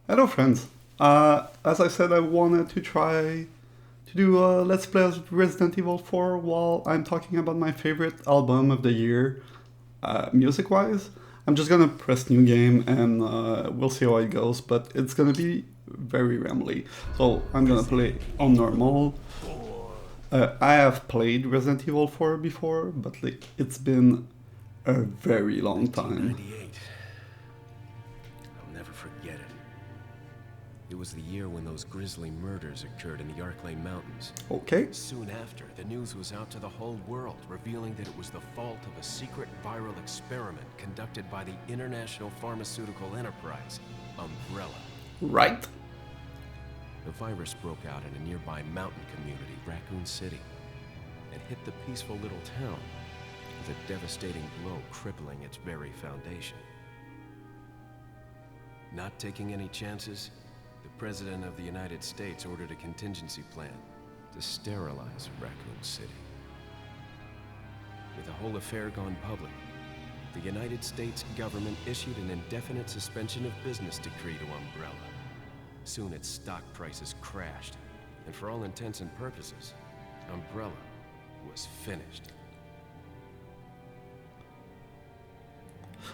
Hello friends. As I said, I wanted to try to do a Let's Play of Resident Evil 4 while I'm talking about my favorite album of the year, music-wise. I'm just gonna press new game and we'll see how it goes, but it's gonna be very rambly. So I'm gonna play on normal. I have played Resident Evil 4 before, but like, it's been a very long time. 1998. I'll never forget it. It was the year when those grisly murders occurred in the Arklay Mountains. Okay. Soon after, the news was out to the whole world, revealing that it was the fault of a secret viral experiment conducted by the international pharmaceutical enterprise, Umbrella. Right. The virus broke out in a nearby mountain community, Raccoon City, and hit the peaceful little town with a devastating blow crippling its very foundation. Not taking any chances, the President of the United States ordered a contingency plan to sterilize Raccoon City. With the whole affair gone public, the United States government issued an indefinite suspension of business decree to Umbrella. Soon its stock prices crashed, and for all intents and purposes, Umbrella was finished.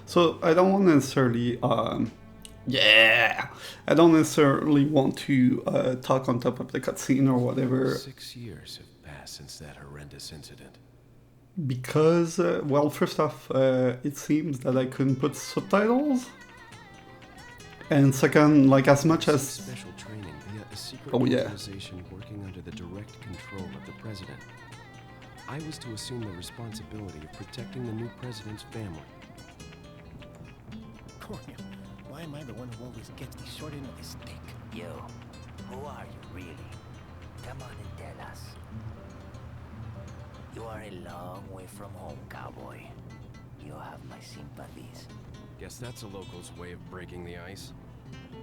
So I don't want necessarily, I don't necessarily want to talk on top of the cutscene or whatever. 6 years have passed since that horrendous incident. Because, well, first off, it seems that I couldn't put subtitles. And second, like as much as... Special training via a secret Oh, yeah. organization working under the direct control of the president. I was to assume the responsibility of protecting the new president's family. Cornel, why am I the one who always gets the short end of the stick? You, who are you really? Come on and tell us. You are a long way from home, cowboy. You have my sympathies. Guess that's a local's way of breaking the ice.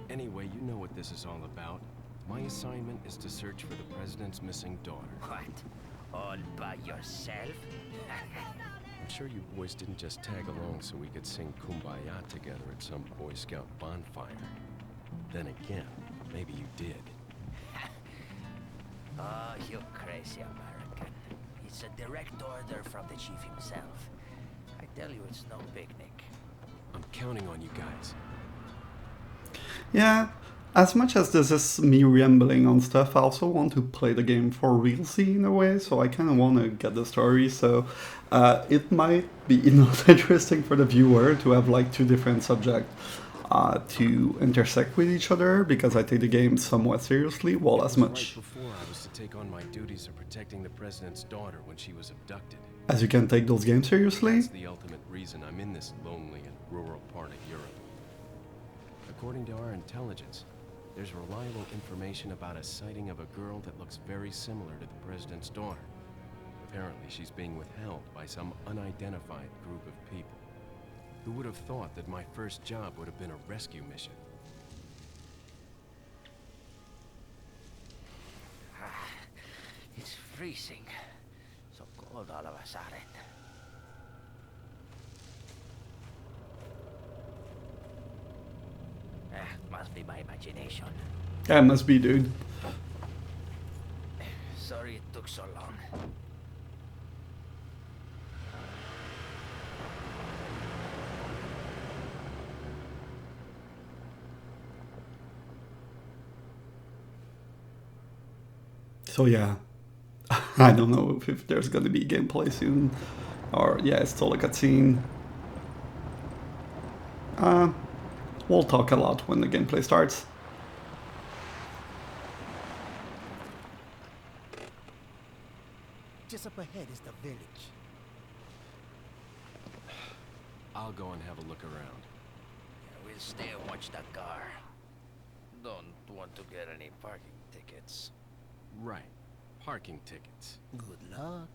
Anyway, you know what this is all about. My assignment is to search for the president's missing daughter. What? All by yourself? I'm sure you boys didn't just tag along so we could sing Kumbaya together at some Boy Scout bonfire. Then again, maybe you did. Oh, you crazy American. It's a direct order from the chief himself. I tell you, it's no picnic. I'm counting on you guys. Yeah, as much as this is me rambling on stuff, I also want to play the game for realsy in a way, so I kind of want to get the story, so it might be not interesting for the viewer to have like two different subjects to intersect with each other, because I take the game somewhat seriously, well, as much Right before I was to take on my duties of protecting the president's daughter when she was abducted. as you can take those games seriously. That's the ultimate reason I'm in this lonely and rural part of Europe. According to our intelligence, there's reliable information about a sighting of a girl that looks very similar to the president's daughter. Apparently, she's being withheld by some unidentified group of people. Who would have thought that my first job would have been a rescue mission? It's freezing. So cold all of a sudden. Must be my imagination. Yeah, must be, dude. Sorry it took so long. So yeah, I don't know if there's gonna be gameplay soon, or yeah, it's still a cutscene. We'll talk a lot when the gameplay starts. Just up ahead is the village. I'll go and have a look around. We'll stay and watch that car. Don't want to get any parking tickets. Right. Parking tickets. Good luck.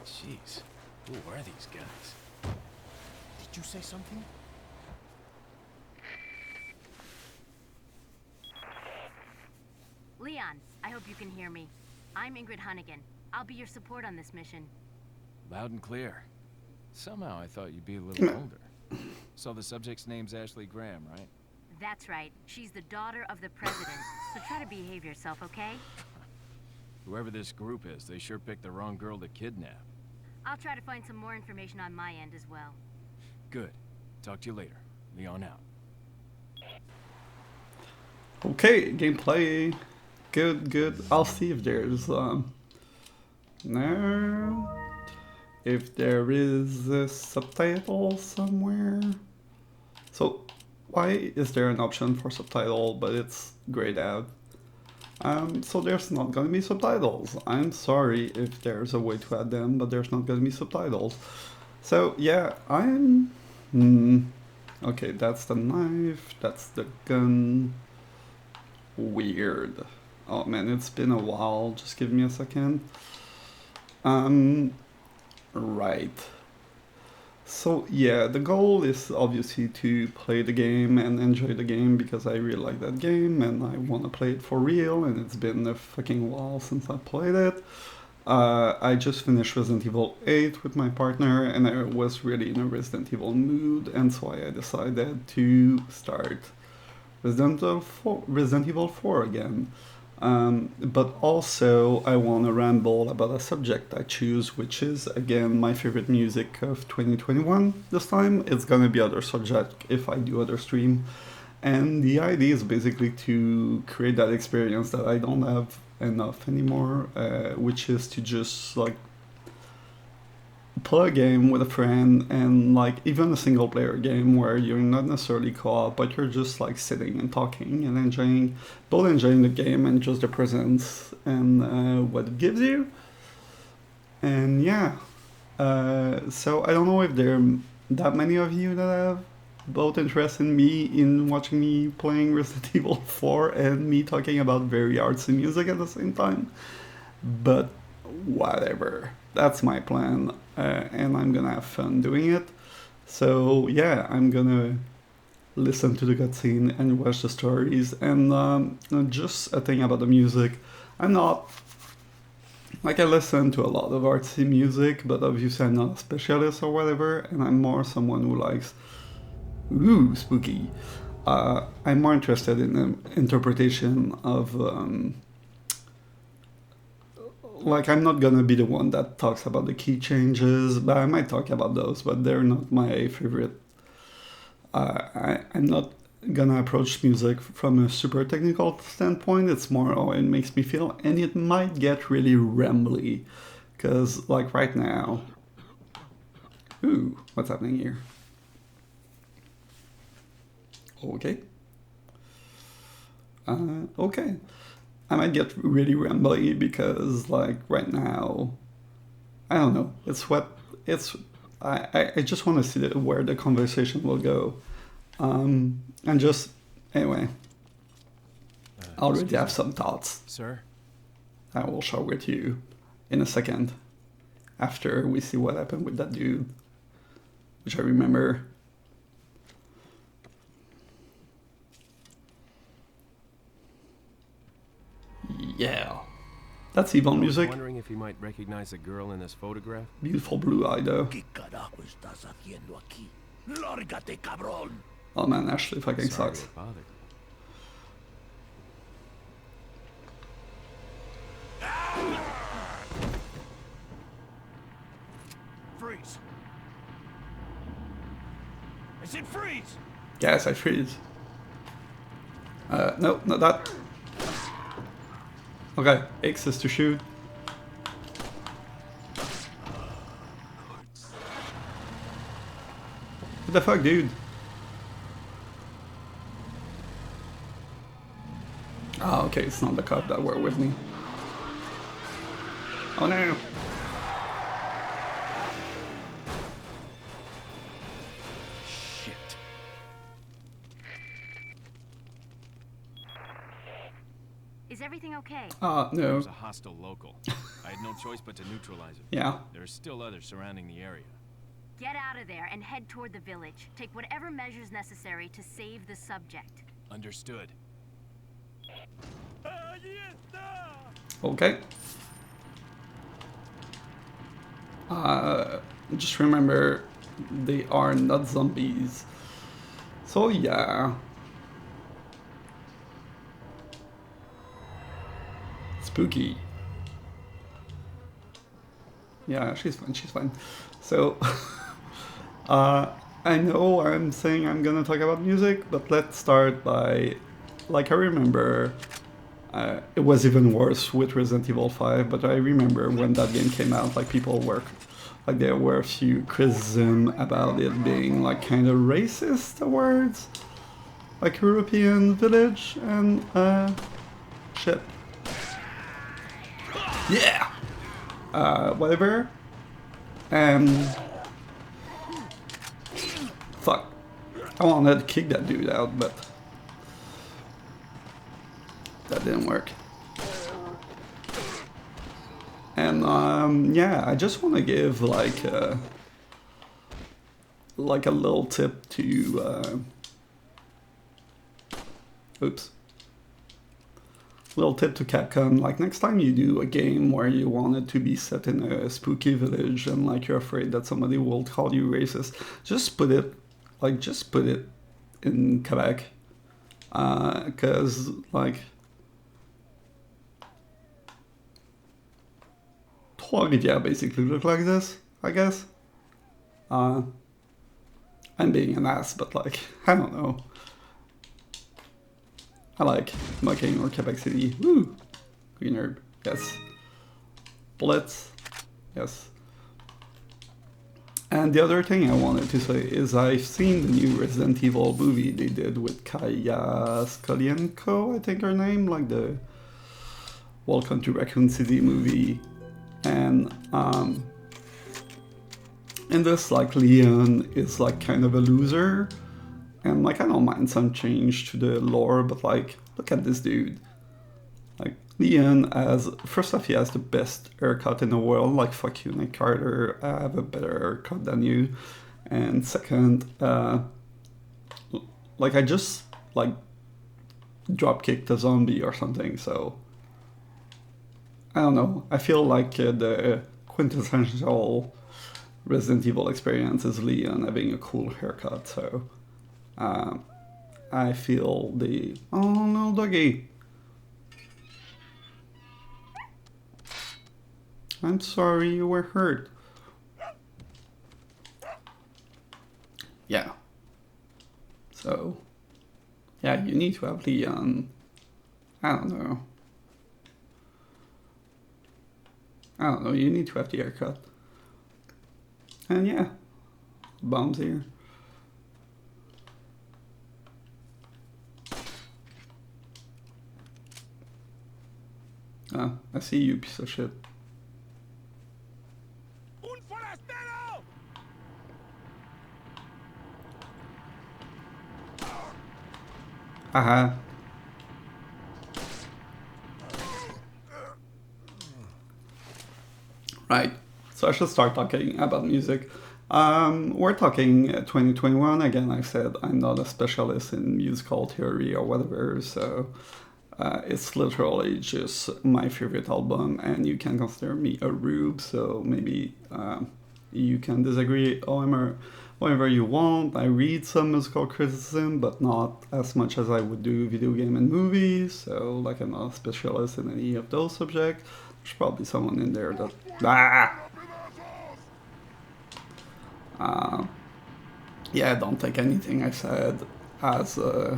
Jeez. Who are these guys? Did you say something? Leon, I hope you can hear me. I'm Ingrid Hunnigan. I'll be your support on this mission. Loud and clear. Somehow I thought you'd be a little older. So the subject's name's Ashley Graham, right? That's right. She's the daughter of the president. So try to behave yourself, okay? Whoever this group is, they sure picked the wrong girl to kidnap. I'll try to find some more information on my end as well. Good. Talk to you later. Leon out. Okay, gameplay. Good, good. I'll see if there's no. If there is a subtitle somewhere. So why is there an option for subtitle but it's grayed out? So there's not gonna be subtitles. I'm sorry if there's a way to add them, but there's not gonna be subtitles. So yeah, I'm... Okay, that's the knife, that's the gun. Weird. Oh man, it's been a while. Just give me a second. Right. So yeah, the goal is obviously to play the game and enjoy the game because I really like that game and I want to play it for real, and it's been a fucking while since I played it. I just finished Resident Evil 8 with my partner and I was really in a Resident Evil mood, and so I decided to start Resident Evil 4 again. But also I want to ramble about a subject I choose, which is again my favorite music of 2021. This time it's gonna be other subject if I do other stream, and the idea is basically to create that experience that I don't have enough anymore, which is to just like play a game with a friend, and like even a single player game where you're not necessarily co-op, but you're just like sitting and talking and enjoying the game and just the presence and what it gives you. And yeah, so I don't know if there are that many of you that have both interest in me in watching me playing Resident Evil 4 and me talking about very artsy music at the same time, but whatever, that's my plan, and I'm gonna have fun doing it. So yeah, I'm gonna listen to the cutscene and watch the stories, and just a thing about the music, I'm not, like I listen to a lot of artsy music, but obviously I'm not a specialist or whatever, and I'm more someone who likes, ooh, spooky. I'm more interested in the interpretation of like, I'm not gonna be the one that talks about the key changes, but I might talk about those, but they're not my favorite. I'm not gonna approach music from a super technical standpoint. It's more how it makes me feel, and it might get really rambly, because like right now, ooh, what's happening here? Okay. Okay. I might get really rambly because, like, right now, I don't know. I just want to see where the conversation will go, and just anyway. I already have some thoughts. Sir? I will share with you in a second, after we see what happened with that dude, which I remember. Yeah, that's evil music. I was wondering if you might recognize the girl in this photograph. Beautiful blue eye though. ¿Qué carajo estás haciendo aquí? Lárgate, cabrón. Oh man, Ashley fucking Sorry sucks. to bother. Freeze. I said freeze. Yes, I freeze. No, not that. Okay, X is to shoot. What the fuck, dude? Oh, okay, it's not the cop that were with me. Oh no! Shit. Is everything okay? There No. was a hostile local. I had no choice but to neutralize it. Yeah. There are still others surrounding the area. Get out of there and head toward the village. Take whatever measures necessary to save the subject. Understood. Okay. Just remember, they are not zombies. So yeah. Spooky. Yeah, she's fine, she's fine. So, I know I'm saying I'm gonna talk about music, but let's start by, like, I remember, it was even worse with Resident Evil 5, but I remember when that game came out, like, people were, like, there were a few criticisms about it being, like, kind of racist towards, like, European village and, shit. Yeah! Whatever. And fuck. I wanted to kick that dude out, but that didn't work. And yeah, I just want to give like a little tip to oops. Little tip to Capcom, like next time you do a game where you want it to be set in a spooky village and like you're afraid that somebody will call you racist, just put it in Quebec, cause like Trois-Rivières basically look like this, I guess. I'm being an ass, but like, I don't know. I like Mucking or Quebec City. Woo! Green herb, yes. Bullets, yes. And the other thing I wanted to say is I've seen the new Resident Evil movie they did with Kaya Skolienko, I think her name, like the Welcome to Raccoon City movie. And in this, like, Leon is like kind of a loser. And like, I don't mind some change to the lore, but like, look at this dude. Like, Leon has, first off, he has the best haircut in the world. Like, fuck you, Nick Carter, I have a better haircut than you. And second, like, I just, like, drop-kicked a zombie or something, so I don't know. I feel like the quintessential Resident Evil experience is Leon having a cool haircut, so I feel the... Oh no, doggy! I'm sorry you were hurt. Yeah. So, yeah, you need to have Leon. I don't know. You need to have the haircut. And yeah, bombs here. Ah, I see you, piece of shit. Haha. Right, so I should start talking about music. We're talking 2021. Again, I said I'm not a specialist in musical theory or whatever, so it's literally just my favorite album, and you can consider me a rube, so maybe you can disagree whatever you want. I read some musical criticism, but not as much as I would do video game and movies, so like I'm not a specialist in any of those subjects. There's probably someone in there that... yeah, don't take anything I said as a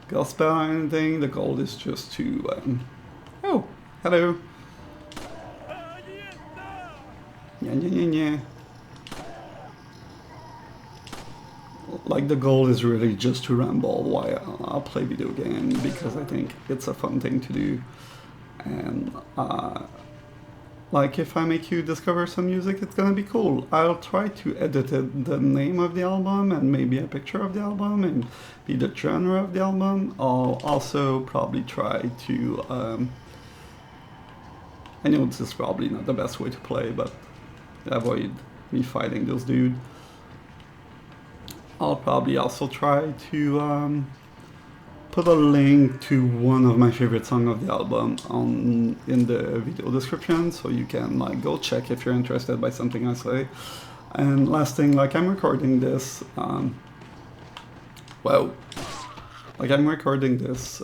gospel or anything. The goal is just to... Oh, hello. Yeah. Like, the goal is really just to ramble while I'll play video game, because I think it's a fun thing to do. And like, if I make you discover some music, it's gonna be cool. I'll try to edit the name of the album and maybe a picture of the album and be the genre of the album. I'll also probably try to I know this is probably not the best way to play, but avoid me fighting this dude. I'll probably also try to put a link to one of my favorite songs of the album in the video description, so you can like go check if you're interested by something I say. And last thing, like, I'm recording this Wow. Like, I'm recording this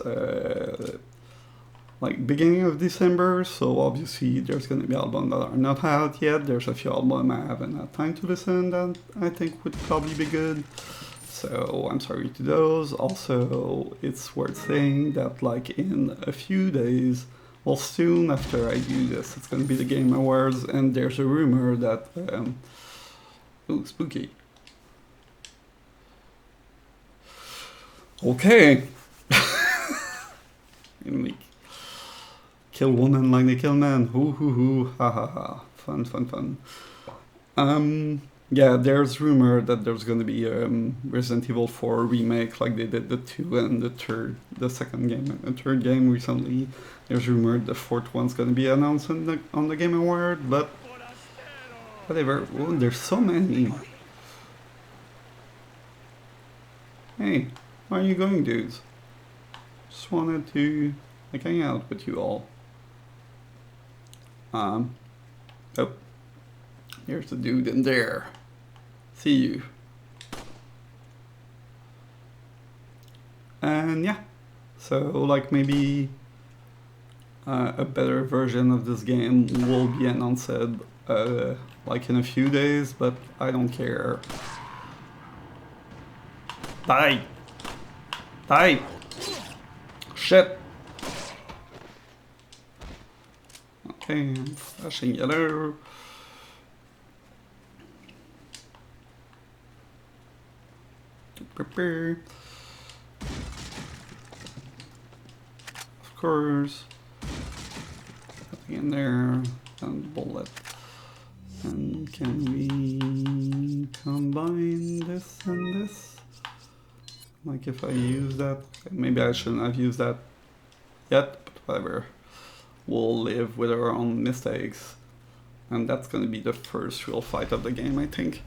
like beginning of December, so obviously there's gonna be albums that are not out yet. There's a few albums I haven't had time to listen that I think would probably be good. So I'm sorry to those. Also, it's worth saying that like in a few days, well, soon after I do this, it's gonna be the Game Awards, and there's a rumor that ooh, spooky. Okay. Like, kill woman like they kill men. Hoo hoo hoo. Ha ha ha. Fun, fun, fun. Yeah, there's rumor that there's gonna be Resident Evil 4 remake, like they did the 2 and the second game and the third game recently. There's rumor the fourth one's gonna be announced on the Game Award, but whatever. Oh, there's so many. Hey, where are you going, dudes? Just wanted to like hang out with you all. Oh, here's the dude in there. See you. And yeah, so like maybe a better version of this game will be announced like in a few days, but I don't care. Die! Die! Shit! Okay, I'm flashing yellow. Prepare. Of course. Nothing in there. And bullet. And can we combine this and this? Like if I use that, maybe I shouldn't have used that yet, but whatever. We'll live with our own mistakes. And that's gonna be the first real fight of the game, I think.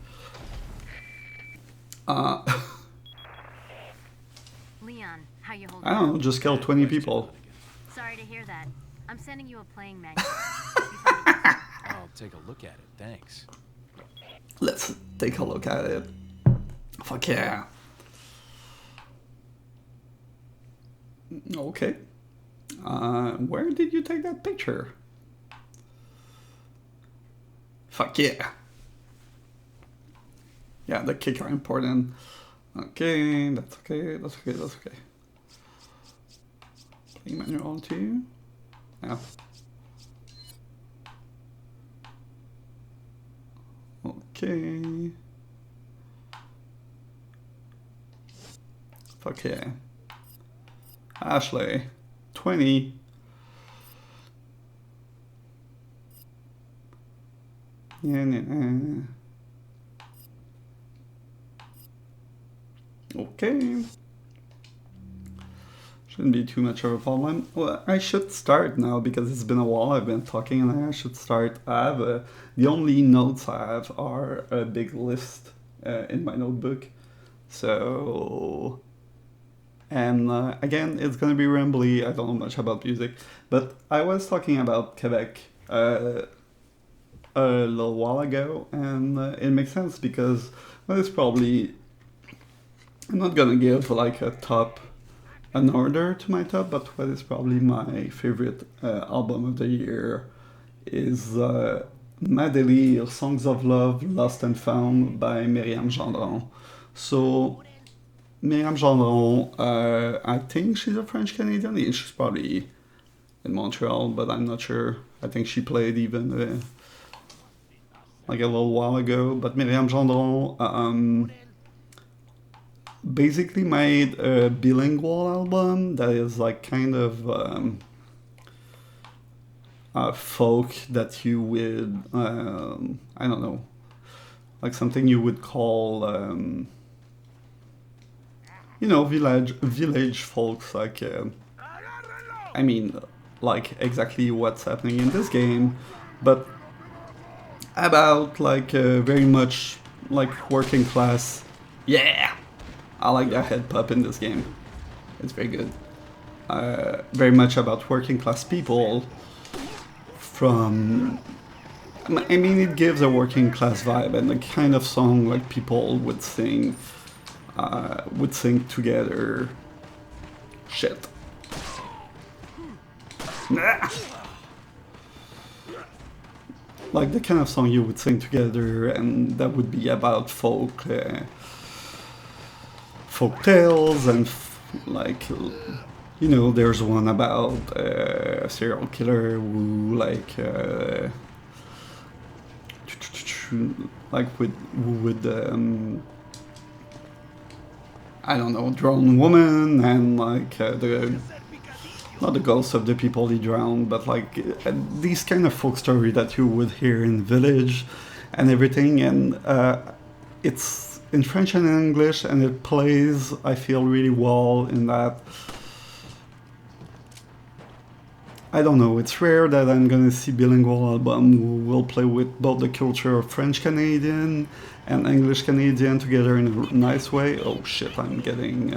Leon, how you holding? I don't know, just kill 20 people. Sorry to hear that. I'm sending you a playing manual. I'll take a look at it, thanks. Let's take a look at it. Fuck yeah. Okay. Where did you take that picture? Fuck yeah. Yeah, the kick are important. Okay, that's okay, that's okay, that's okay. Playing manual too? Yeah. Okay. Fuck yeah. Ashley, 20. Yeah. Okay. Shouldn't be too much of a problem. Well, I should start now because it's been a while I've been talking, and I should start. I have the only notes I have are a big list in my notebook. So, and again, it's gonna be rambly. I don't know much about music, but I was talking about Quebec a little while ago, and it makes sense because well, it's probably. I'm not gonna give like an order to my top, but what is probably my favorite album of the year is Délire, Songs of Love, Lost and Found by Myriam Gendron. So Myriam Gendron, I think she's a French Canadian. She's probably in Montreal, but I'm not sure. I think she played even like a little while ago. But Myriam Gendron basically made a bilingual album that is like kind of folk that you would I don't know, like something you would call village folks, like I mean like exactly what's happening in this game, but about like very much like working class. Yeah, I like that head pop in this game. It's very good. Very much about working class people from... I mean, it gives a working class vibe and the kind of song like people would sing would sing together. Shit. Nah. Like the kind of song you would sing together, and that would be about folk tales and like, you know, there's one about a serial killer who like would I don't know, drown woman, and like not the ghosts of the people he drowned, but like these kind of folk story that you would hear in village and everything, and it's in French and English, and it plays, I feel, really well in that. I don't know, it's rare that I'm gonna see bilingual album who will play with both the culture of French Canadian and English Canadian together in a nice way. Oh shit, I'm getting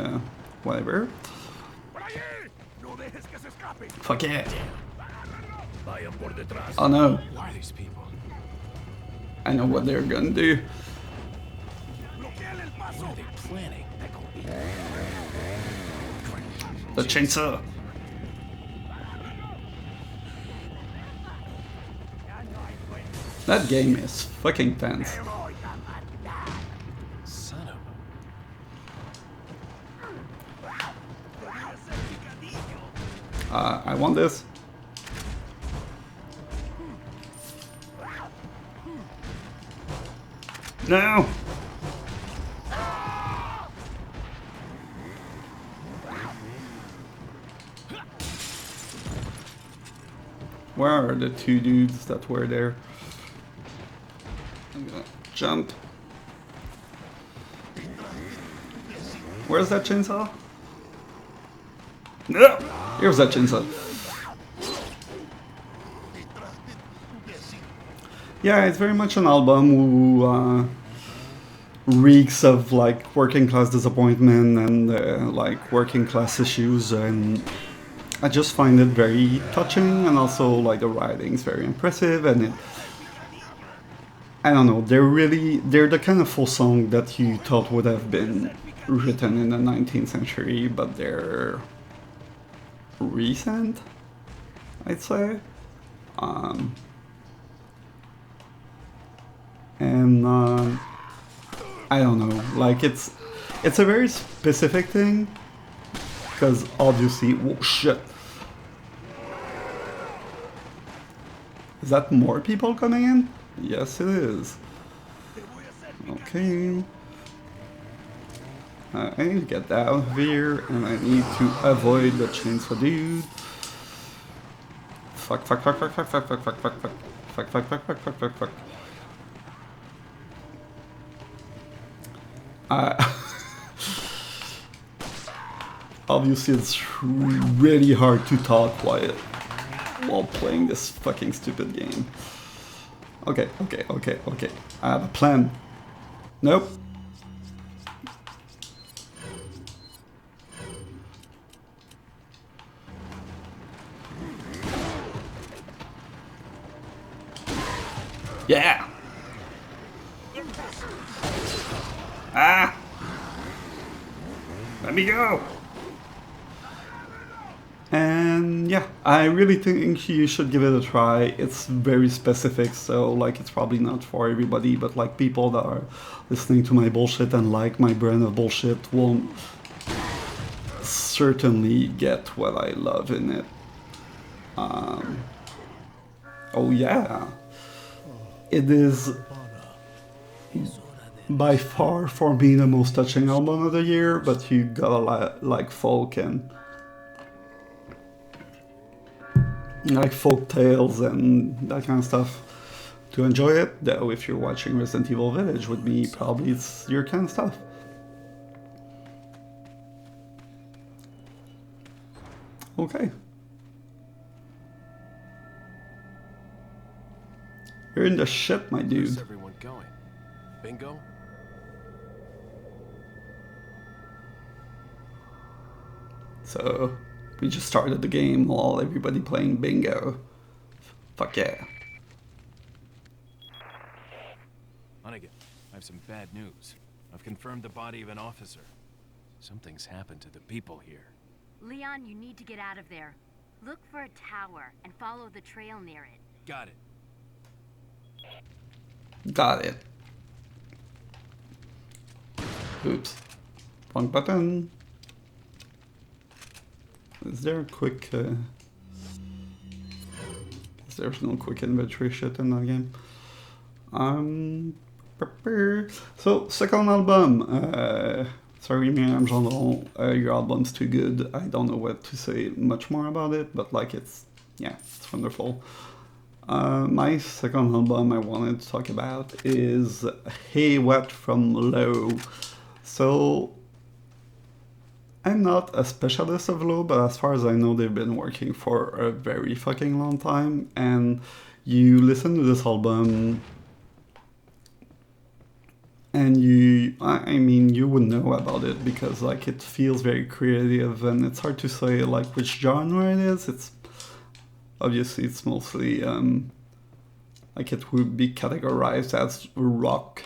whatever. Fuck yeah. Oh no. Who are these people? I know what they're gonna do. What are they planning? The chainsaw. That game is fucking tense. Son of I want this. No! Where are the two dudes that were there? I'm gonna jump. Where's that chainsaw? No! Here's that chainsaw. Yeah, it's very much an album who reeks of like working class disappointment and like working class issues, and I just find it very touching, and also like the writing's very impressive, and it, I don't know, they're the kind of full song that you thought would have been written in the 19th century, but they're recent, I'd say. And I don't know, like it's a very specific thing, because obviously, whoa, shit. Is that more people coming in? Yes, it is. Okay. I need to get that out of here, and I need to avoid the chainsaw dude. Fuck. Obviously, it's really hard to talk quiet while playing this fucking stupid game. Okay. I have a plan. Nope. Yeah! Ah! Let me go! And yeah, I really think you should give it a try. It's very specific, so like it's probably not for everybody, but like people that are listening to my bullshit and like my brand of bullshit will certainly get what I love in it. Oh yeah, it is by far for me the most touching album of the year, but you gotta like folk and like folk tales and that kind of stuff to enjoy it. Though if you're watching Resident Evil Village with me, probably it's your kind of stuff. Okay. You're in the shit, my dude. Where's everyone going? Bingo? So we just started the game while everybody playing bingo. Fuck yeah. Hunnigan, I have some bad news. I've confirmed the body of an officer. Something's happened to the people here. Leon, you need to get out of there. Look for a tower and follow the trail near it. Got it. Got it. Oops. Wrong button. Is there a quick... There's no quick inventory shit in that game. So, second album. Sorry, Myriam Gendron, your album's too good. I don't know what to say much more about it, but like it's wonderful. My second album I wanted to talk about is Hey What from Low. So, I'm not a specialist of Low, but as far as I know, they've been working for a very fucking long time. And you listen to this album, and I mean, you would know about it because like it feels very creative, and it's hard to say like which genre it is. It's obviously it's mostly like it would be categorized as rock.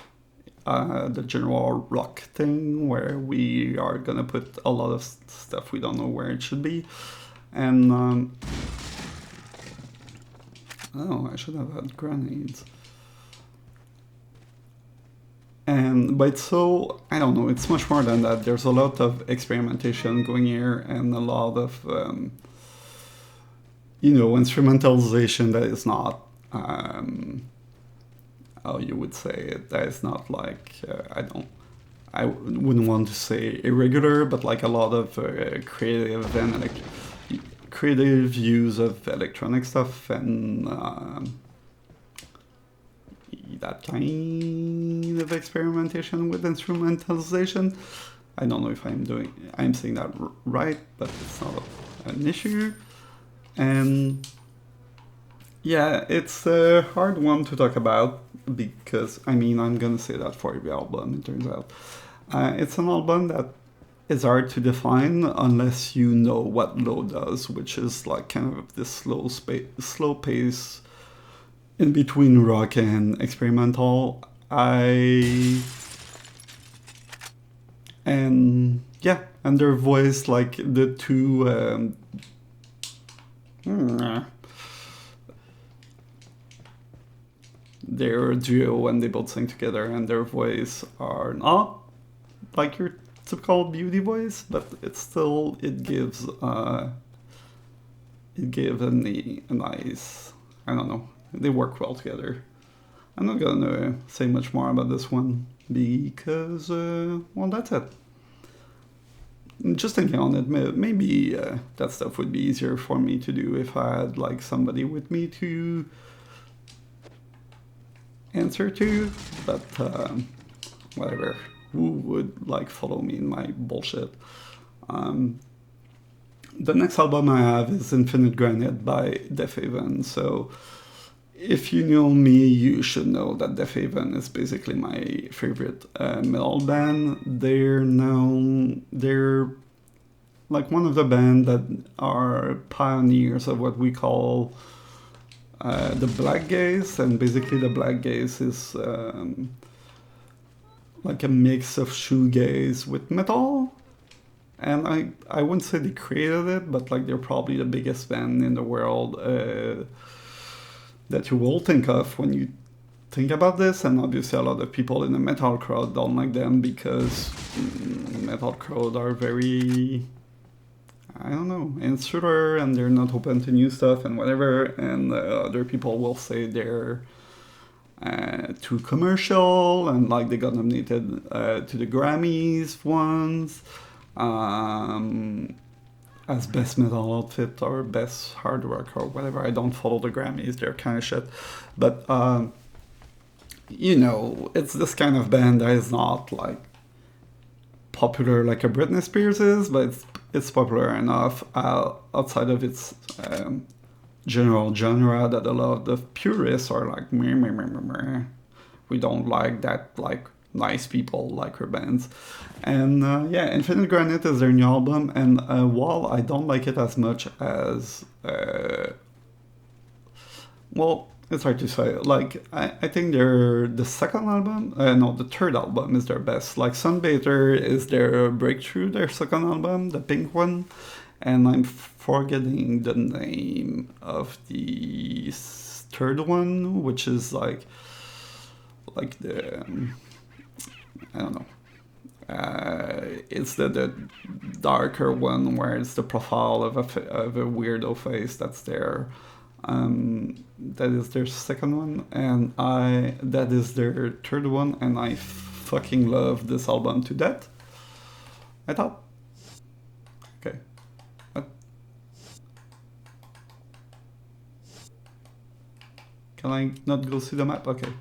The general rock thing where we are gonna put a lot of stuff we don't know where it should be, and oh, I should have had grenades. But so I don't know, it's much more than that. There's a lot of experimentation going here and a lot of instrumentalization that is not how you would say it, that is not like, I wouldn't want to say irregular, but like a lot of creative and creative use of electronic stuff and that kind of experimentation with instrumentalization. I don't know if I'm saying that right, but it's not an issue. And yeah, it's a hard one to talk about because, I mean, I'm gonna say that for every album, it turns out. It's an album that is hard to define unless you know what Low does, which is like kind of this slow pace in between rock and experimental. And their voice, like the two they're a duo when they both sing together, and their voice are not like your typical beauty voice, but it gives a nice, I don't know, they work well together. I'm not gonna say much more about this one because well, that's it. Just thinking on it, maybe that stuff would be easier for me to do if I had like somebody with me to answer to, but whatever. Who would like follow me in my bullshit? The next album I have is Infinite Granite by Deafheaven. So if you know me, you should know that Deafheaven is basically my favorite metal band. They're like one of the bands that are pioneers of what we call the black gaze, and basically the black gaze is like a mix of shoegaze with metal. And I wouldn't say they created it, but like they're probably the biggest band in the world that you will think of when you think about this. And obviously a lot of people in the metal crowd don't like them because metal crowd are very, I don't know, insular, and they're not open to new stuff and whatever. And other people will say they're too commercial, and like they got nominated to the Grammys once as best metal outfit or best hard rock or whatever. I don't follow the Grammys, they're kind of shit. But it's this kind of band that is not like popular like a Britney Spears is, but it's popular enough outside of its general genre that a lot of purists are like, we don't like that, like nice people like her bands. And Infinite Granite is their new album, and while I don't like it as much as it's hard to say. Like, I think the second album, no, the third album is their best. Like, Sunbather is their breakthrough, their second album, the pink one. And I'm forgetting the name of the third one, which is like the, I don't know. It's the darker one where it's the profile of a weirdo face that's there. That is their second one, and that is their third one, and I fucking love this album to death. I thought. Okay. What? Can I not go see the map? Okay.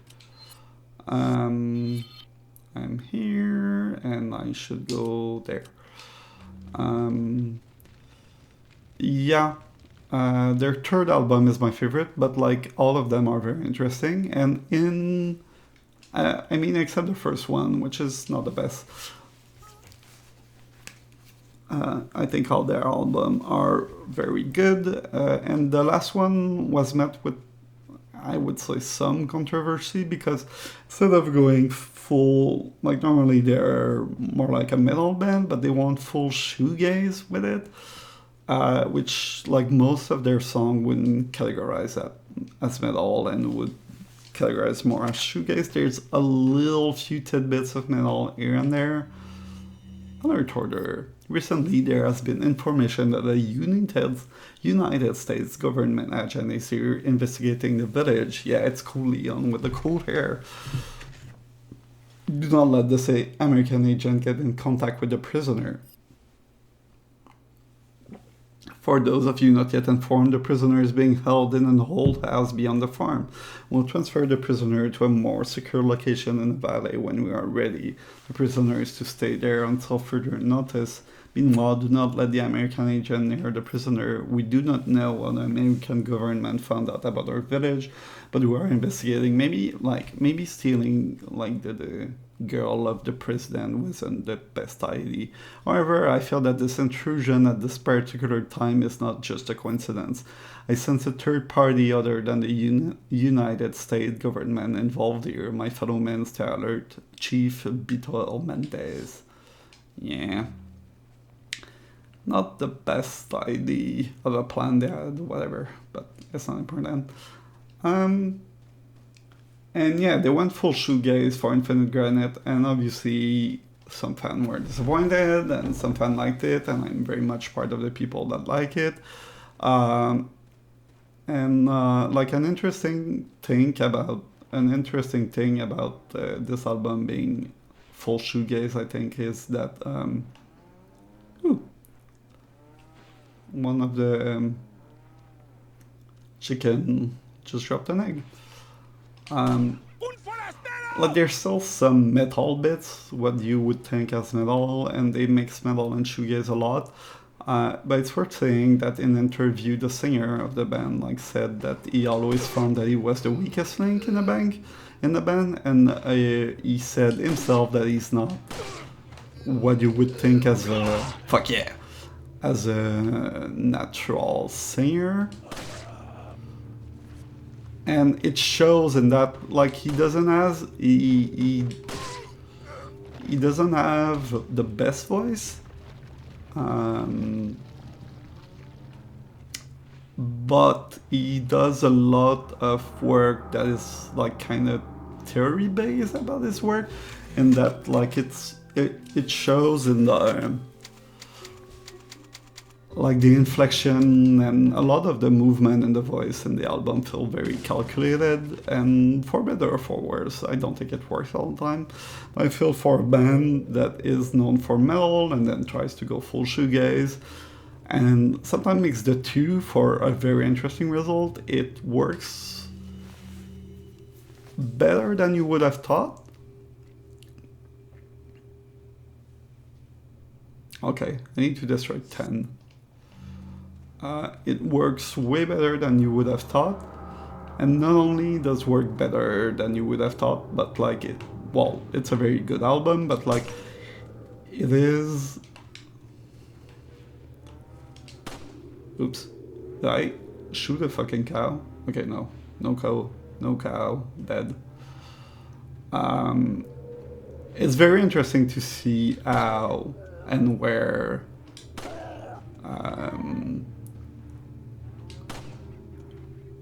I'm here, and I should go there. Yeah. Their third album is my favorite, but like all of them are very interesting. And I mean, except the first one, which is not the best. I think all their albums are very good. And the last one was met with, I would say, some controversy because instead of going full, like normally they're more like a metal band, but they want full shoegaze with it. Which, like most of their song, wouldn't categorize that as metal and would categorize more as shoegaze. There's a little few tidbits of metal here and there. Another order. Recently, there has been information that the United States government agency investigating the village. Yeah, it's cool, Leon, with the cool hair. Do not let the American agent get in contact with the prisoner. For those of you not yet informed, the prisoner is being held in an old house beyond the farm. We'll transfer the prisoner to a more secure location in the valley when we are ready. The prisoner is to stay there until further notice. Meanwhile, do not let the American agent near the prisoner. We do not know what the American government found out about our village, but we are investigating. Maybe stealing like the girl of the president wasn't the best idea. However, I feel that this intrusion at this particular time is not just a coincidence. I sense a third party other than the United States government involved here. My fellow men to alert Chief Beto Mendez. Yeah. Not the best idea of a plan they had, whatever, but it's not important. And yeah, they went full shoegaze for Infinite Granite, and obviously some fans were disappointed, and some fans liked it, and I'm very much part of the people that like it. Like an interesting thing about this album being full shoegaze, I think, is that one of the chicken just dropped an egg. Like there's still some metal bits, what you would think as metal, and they mix metal and shoegaze a lot. But it's worth saying that in an interview, the singer of the band said that he always found that he was the weakest link in the band, and he said himself that he's not what you would think as a natural singer. And it shows in that, like, he doesn't have the best voice, but he does a lot of work that is like kind of theory based about his work, and that like it shows in the like the inflection, and a lot of the movement in the voice in the album feel very calculated, and for better or for worse. I don't think it works all the time. I feel for a band that is known for metal and then tries to go full shoegaze, and sometimes makes the two for a very interesting result, it works better than you would have thought. Okay, I need to destroy 10. It works way better than you would have thought, and not only does work better than you would have thought, but like it's a very good album, but like it is. Oops, did I shoot a fucking cow? Okay, no, no cow, dead. It's very interesting to see how and where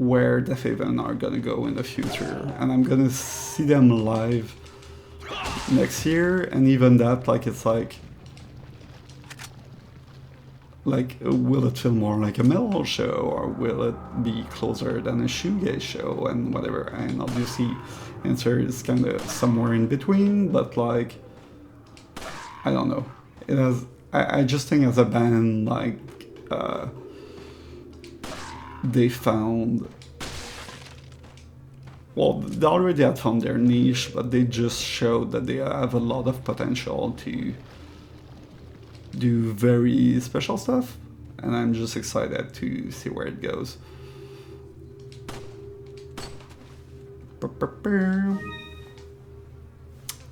Deafheaven are gonna go in the future, and I'm gonna see them live next year, and even that, like, it's like, will it feel more like a metal show, or will it be closer than a shoegaze show, and whatever? And obviously, answer is kind of somewhere in between, but like, I don't know. It has. I just think as a band, like, they found. Well, they already had found their niche, but they just showed that they have a lot of potential to do very special stuff, and I'm just excited to see where it goes.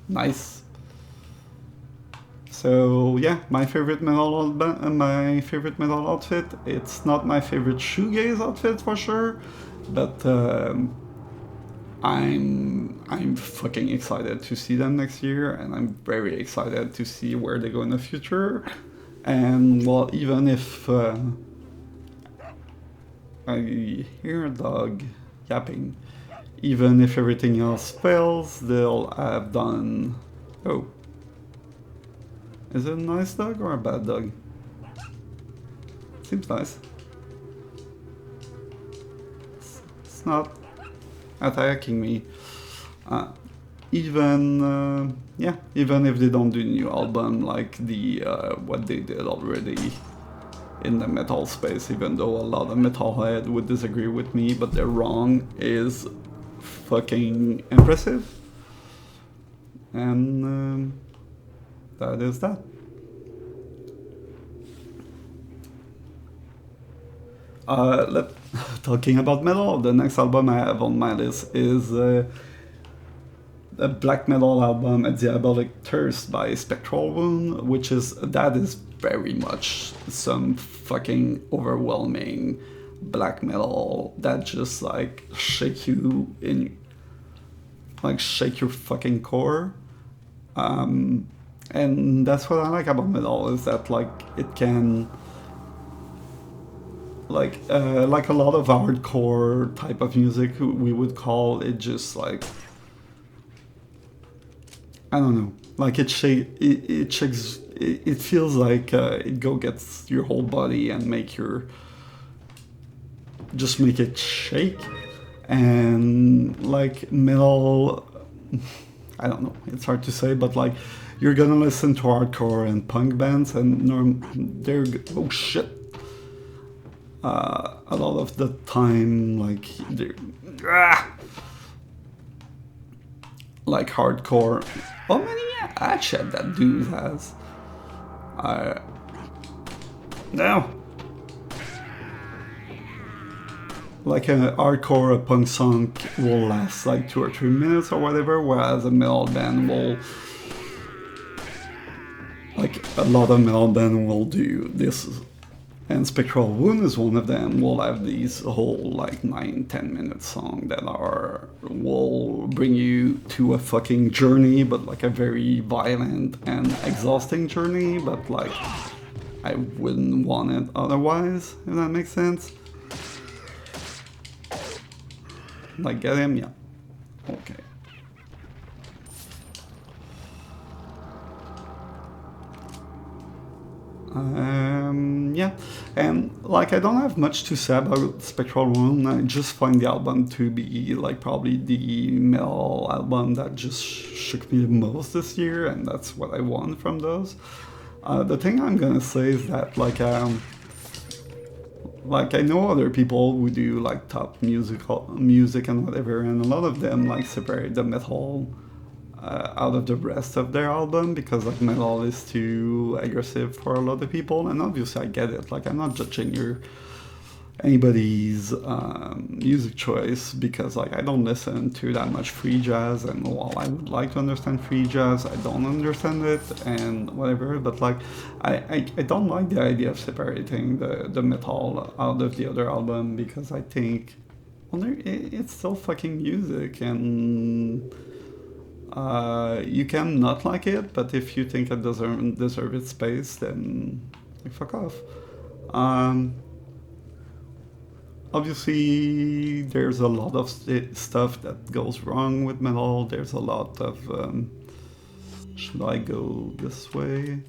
Nice. So yeah, my favorite metal outfit. It's not my favorite shoegaze outfit for sure, but I'm fucking excited to see them next year, and I'm very excited to see where they go in the future. And well, even if I hear a dog yapping, even if everything else fails, they'll have done. Oh, is it a nice dog or a bad dog? Seems nice. It's not attacking me. Even if they don't do new album like the what they did already in the metal space, even though a lot of metalhead would disagree with me, but they're wrong, is fucking impressive. And that is that. Talking about metal, the next album I have on my list is a black metal album, a Diabolic Thirst by Spectral, which is very much some fucking overwhelming black metal that just like shake your fucking core. And that's what I like about metal, is that like it can like a lot of hardcore type of music we would call it, just like, I don't know, like it shakes, it feels like it gets your whole body and make it shake. And like metal, I don't know, it's hard to say, but like you're gonna listen to hardcore and punk bands and they're, oh shit, a lot of the time, like they're like hardcore. How many hatchet that dude has? No. Like a hardcore, a punk song will last like 2 or 3 minutes or whatever, whereas a metal band will, like a lot of metal band will do this, and Spectral Wound is one of them. Will have these whole like 9-10 minute song that will bring you to a fucking journey, but like a very violent and exhausting journey, but like I wouldn't want it otherwise, if that makes sense. Like, get him? Yeah. Okay. Yeah, and like I don't have much to say about Spectral Wound. I just find the album to be like probably the metal album that just shook me the most this year, and that's what I want from those. The thing I'm gonna say is that like I know other people who do like top music and whatever, and a lot of them like separate the metal out of the rest of their album because like metal is too aggressive for a lot of people, and obviously I get it. Like I'm not judging anybody's music choice, because like I don't listen to that much free jazz, and while I would like to understand free jazz, I don't understand it and whatever. But like I don't like the idea of separating the metal out of the other album, because I think well, it's still fucking music, and you can not like it, but if you think it doesn't deserve its space, then like, fuck off. Obviously, there's a lot of stuff that goes wrong with metal. There's a lot of... should I go this way?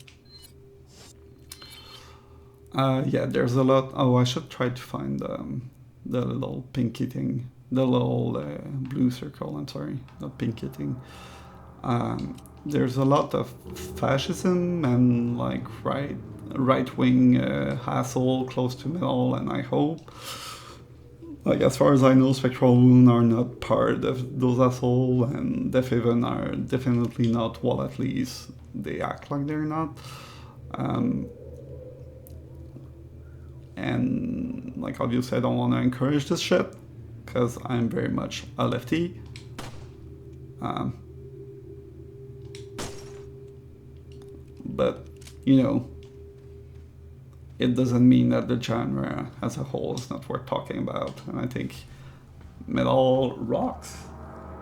Yeah, there's a lot... Oh, I should try to find the little pinky thing. The little blue circle, I'm sorry. Not pinky thing. There's a lot of fascism and like right-wing hassle close to metal, and I hope... Like, as far as I know, Spectral are not part of those assholes, and Deafheaven are definitely not, well, at least they act like they're not. And, like, obviously I don't want to encourage this shit, because I'm very much a lefty. But, you know, it doesn't mean that the genre as a whole is not worth talking about, and I think metal rocks.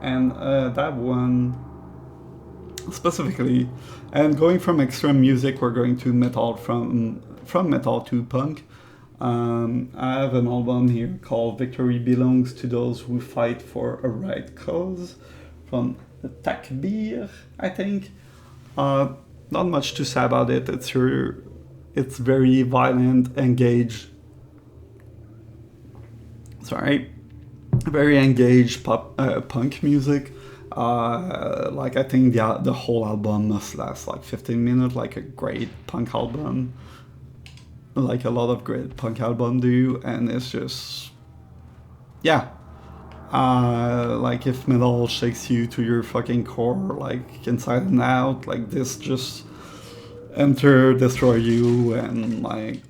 And that one specifically, and going from extreme music, we're going to metal, from metal to punk. I have an album here called Victory Belongs to Those Who Fight for a Right Cause, from Taqbir, I think. Not much to say about it. It's very violent, engaged. Sorry, very engaged punk music. Like, I think the whole album must last like 15 minutes, like a great punk album, like a lot of great punk albums do, and it's just, yeah. Like, if metal shakes you to your fucking core, like inside and out, like this just enter, destroy you, and like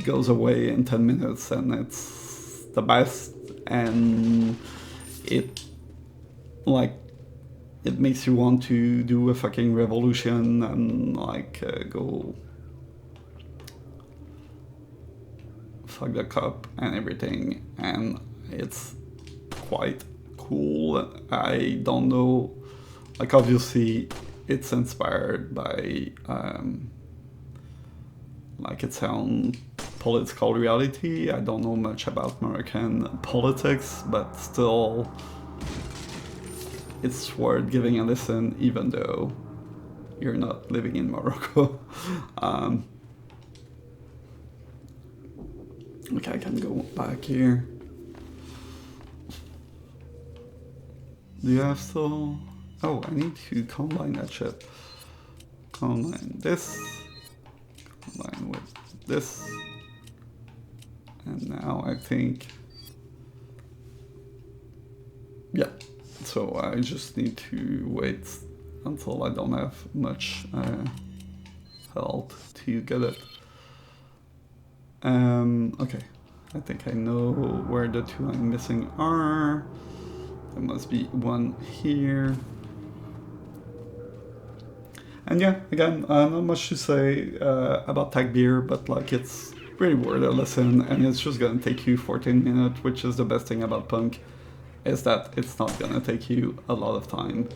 goes away in 10 minutes, and it's the best. And it makes you want to do a fucking revolution and like go fuck the cop and everything, and it's quite cool. I don't know, like, obviously it's inspired by like its own political reality. I don't know much about American politics, but still it's worth giving a listen, even though you're not living in Morocco. Okay, I can go back here. Do you have still... Oh, I need to combine that shit. Combine this. Combine with this. And now I think... Yeah. So I just need to wait until I don't have much health to get it. Okay. I think I know where the two I'm missing are. There must be one here. And yeah, again, not much to say about Taqbir, but like, it's really worth a listen, and it's just gonna take you 14 minutes, which is the best thing about punk, is that it's not gonna take you a lot of time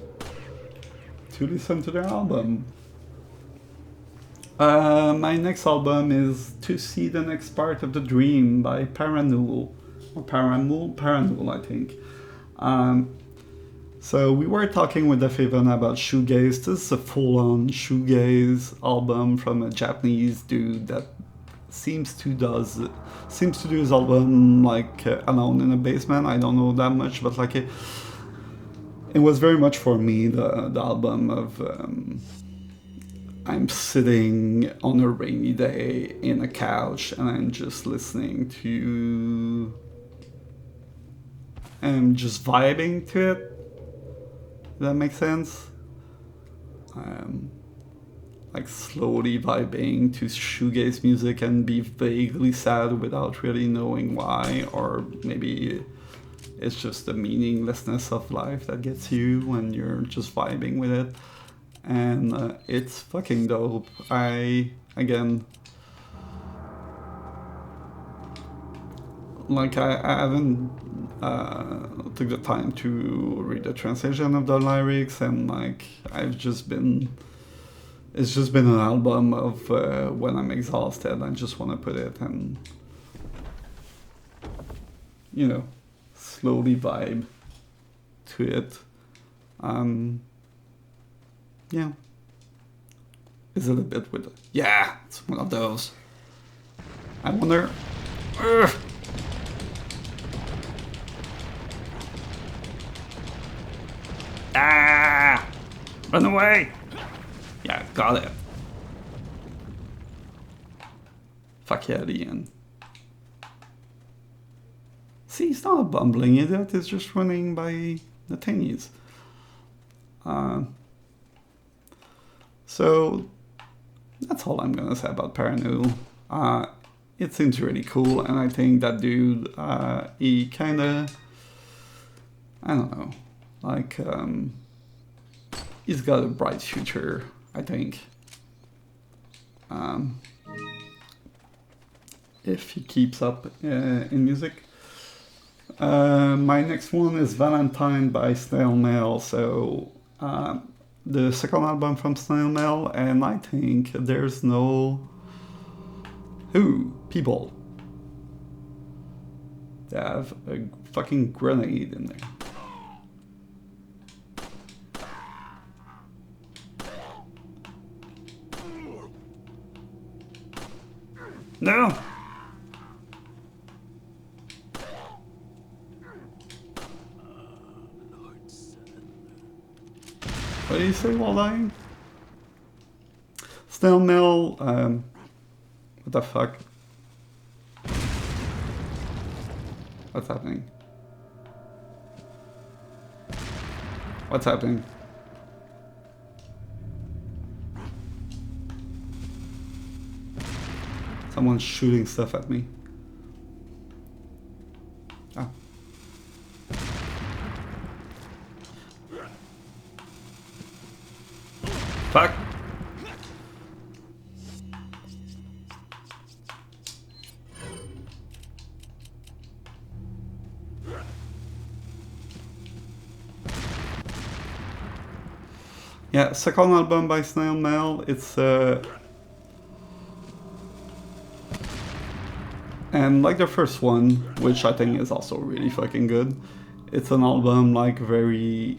to listen to their album. My next album is To See the Next Part of the Dream by Parannoul, or Parannoul, I think. So we were talking with Deafheaven about shoegaze. This is a full-on shoegaze album from a Japanese dude that seems to do his album like alone in a basement. I don't know that much, but like it was very much for me the album of I'm sitting on a rainy day in a couch and I'm just listening to... I'm just vibing to it. Does that make sense? Like slowly vibing to shoegaze music and be vaguely sad without really knowing why, or maybe it's just the meaninglessness of life that gets you when you're just vibing with it. And it's fucking dope. like I haven't took the time to read the translation of the lyrics, and like I've just been, it's just been an album of when I'm exhausted, I just want to put it and, you know, slowly vibe to it. Yeah. Is it a bit with it? Yeah, it's one of those. I wonder. Ugh. Ah! Run away! Yeah, got it. Fuck yeah, Ian. See, he's not a bumbling idiot, he's just running by the thingies. So, that's all I'm gonna say about Parannoul. It seems really cool, and I think that dude, he kinda, I don't know, like, he's got a bright future, I think. If he keeps up in music. My next one is Valentine by Snail. So, the second album from Snail, and I think there's no... people. They have a fucking grenade in there. No! What do you say while dying? Snail, what the fuck? What's happening? What's happening? Someone's shooting stuff at me. Ah. Fuck! Yeah, second album by Snail. It's and like the first one, which I think is also really fucking good, it's an album like very...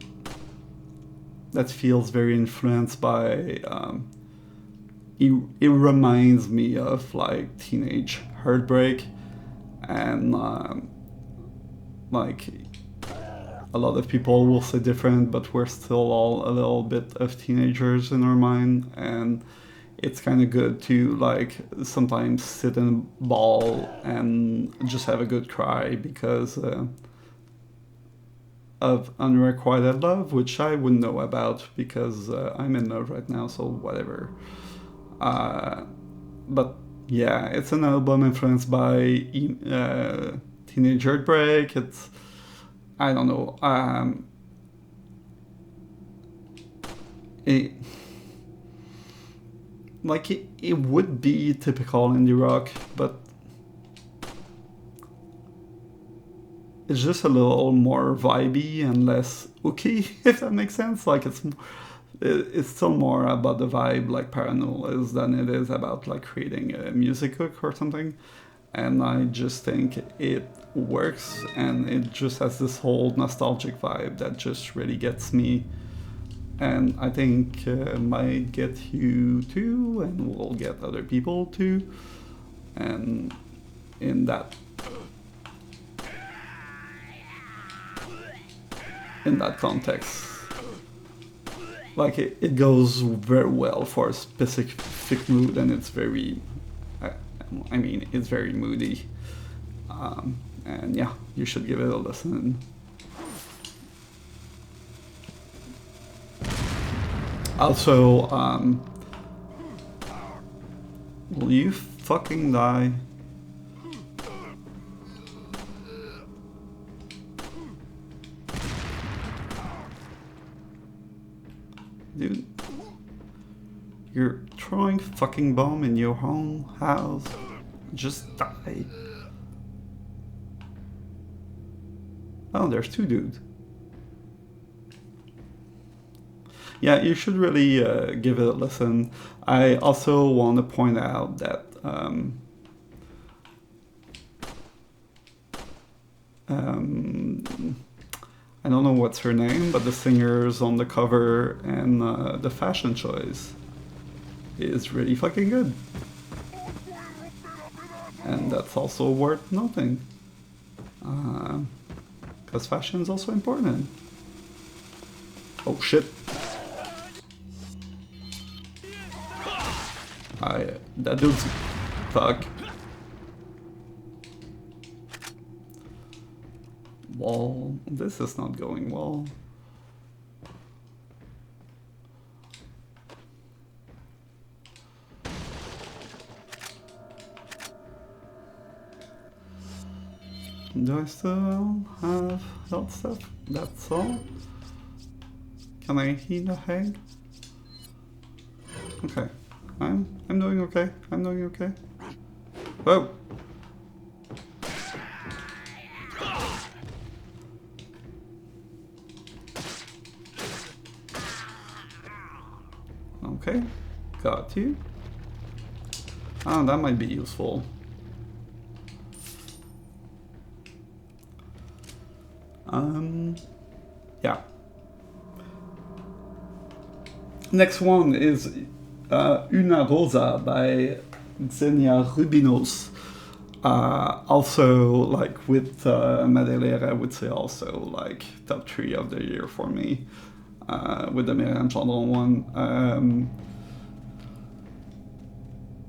that feels very influenced by... it reminds me of like teenage heartbreak, and like a lot of people will say different, but we're still all a little bit of teenagers in our mind, and it's kind of good to like sometimes sit in a ball and just have a good cry because of unrequited love, which I wouldn't know about because I'm in love right now, so whatever. But yeah, it's an album influenced by teenage heartbreak. It's, I don't know, it would be typical indie rock, but it's just a little more vibey and less hooky, if that makes sense. Like it's still more about the vibe, like Parannoul is, than it is about like creating a music hook or something. And I just think it works, and it just has this whole nostalgic vibe that just really gets me. And I think might get you too, and will get other people too. And in that context, like it goes very well for a specific mood, and it's very, I mean, it's very moody. And yeah, you should give it a listen. Also, will you fucking die? Dude, you're throwing fucking bomb in your own house. Just die. Oh, there's two dudes. Yeah, you should really give it a listen. I also want to point out that I don't know what's her name, but the singer's on the cover and the fashion choice is really fucking good. And that's also worth noting. Because fashion is also important. Oh shit. That dude's... Fuck. Well, this is not going well. Do I still have health stuff? That's all? Can I heal a hag? Okay. I'm doing okay. I'm doing okay. Whoa! Okay, got you. Oh, that might be useful. Yeah. Next one is Una Rosa by Xenia Rubinos. Also, like with Magdalena, I would say also like top 3 of the year for me. With the Myriam Gendron one.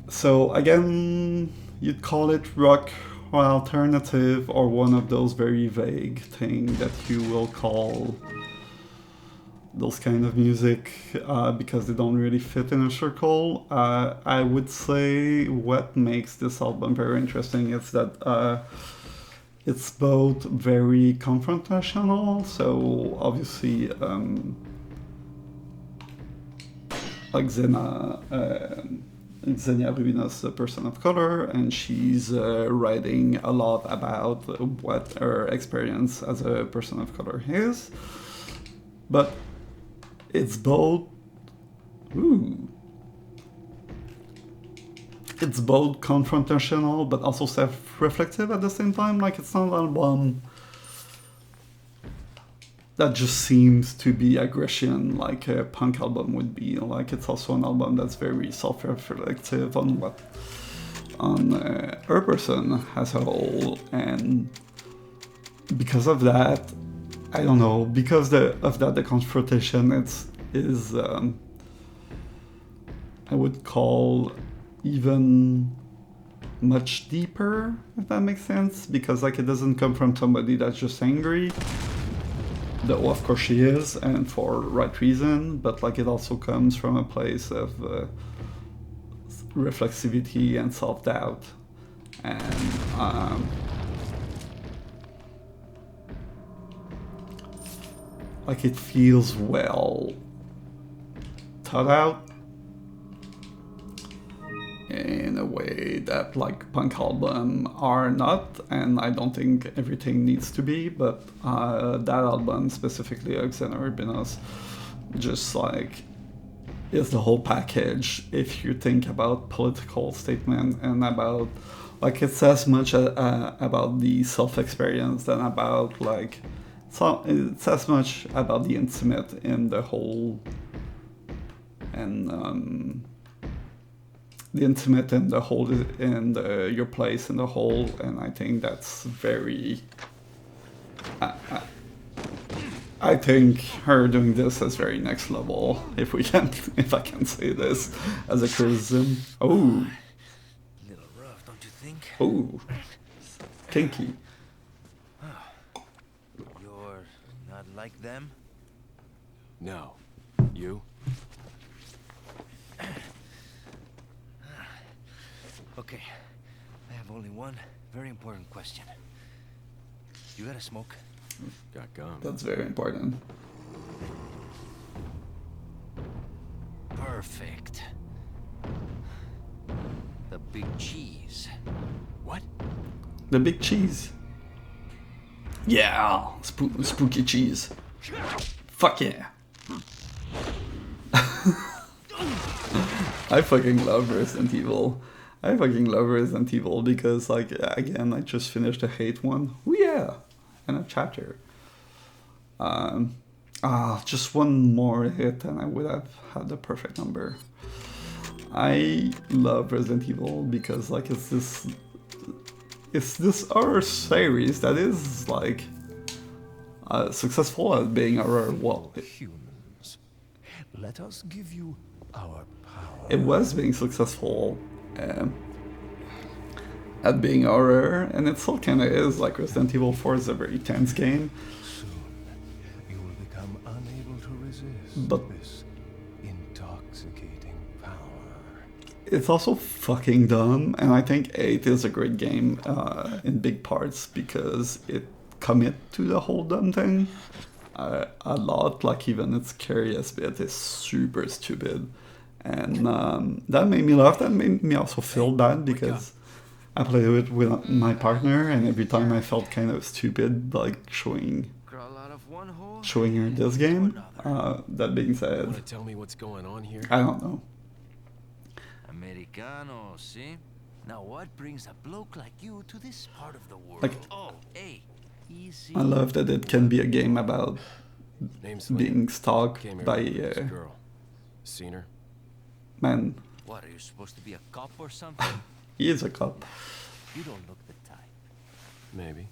So again, you'd call it rock or alternative or one of those very vague things that you will call those kind of music because they don't really fit in a circle. I would say what makes this album very interesting is that it's both very confrontational, so obviously like Xenia Rubinos, a person of color, and she's writing a lot about what her experience as a person of color is. But it's both... It's both confrontational, but also self-reflective at the same time. Like, it's not an album that just seems to be aggression like a punk album would be. Like, it's also an album that's very self-reflective on what... on her person as a whole, and because of that, I don't know, because of that the confrontation is I would call even much deeper, if that makes sense, because like it doesn't come from somebody that's just angry, though of course she is, and for right reason, but like it also comes from a place of reflexivity and self-doubt, and like it feels well thought out in a way that like punk album are not, and I don't think everything needs to be, but that album specifically, Xenia Rubinos, just like is the whole package if you think about political statement and about like it's as much about the self-experience than about like it's as much about the intimate in the whole, and the intimate in the whole, and your place in the whole, and I think that's very... I think her doing this is very next level, if I can say this as a criticism. Oh. A little rough, don't you think? Oh. Kinky. You're not like them? No. You? Okay, I have only one very important question. You gotta smoke? Got gum. That's very important. Perfect. The big cheese. What? The big cheese. Yeah, spooky cheese. Fuck yeah. I fucking love Resident Evil. I fucking love Resident Evil because, like, again, I just finished the Hate one. Oh yeah, and a chapter. Just one more hit and I would have had the perfect number. I love Resident Evil because, like, it's this horror series that is, like, successful at being horror. Well, Humans, let us give you our power. it was being successful at being horror, and it still kind of is. Like, Resident Evil 4 is a very tense game. Soon, you will become unable to resist But this intoxicating power. it's also fucking dumb, and I think 8 is a great game in big parts because it commit to the whole dumb thing a lot. Like, even its scariest bit is super stupid, and that made me laugh. That made me also feel bad because I played it with my partner, and every time I felt kind of stupid, like, showing her this game. That being said, Want to tell me what's going on here? I don't know. Americano, see? Now what brings a bloke like you to this part of the world? Like, oh, hey, easy. I love that it can be a game about Name's being stalked Came here by with this girl. Seen her? man. What, are you supposed to be a cop or something? He is a cop. You don't look the type. Maybe.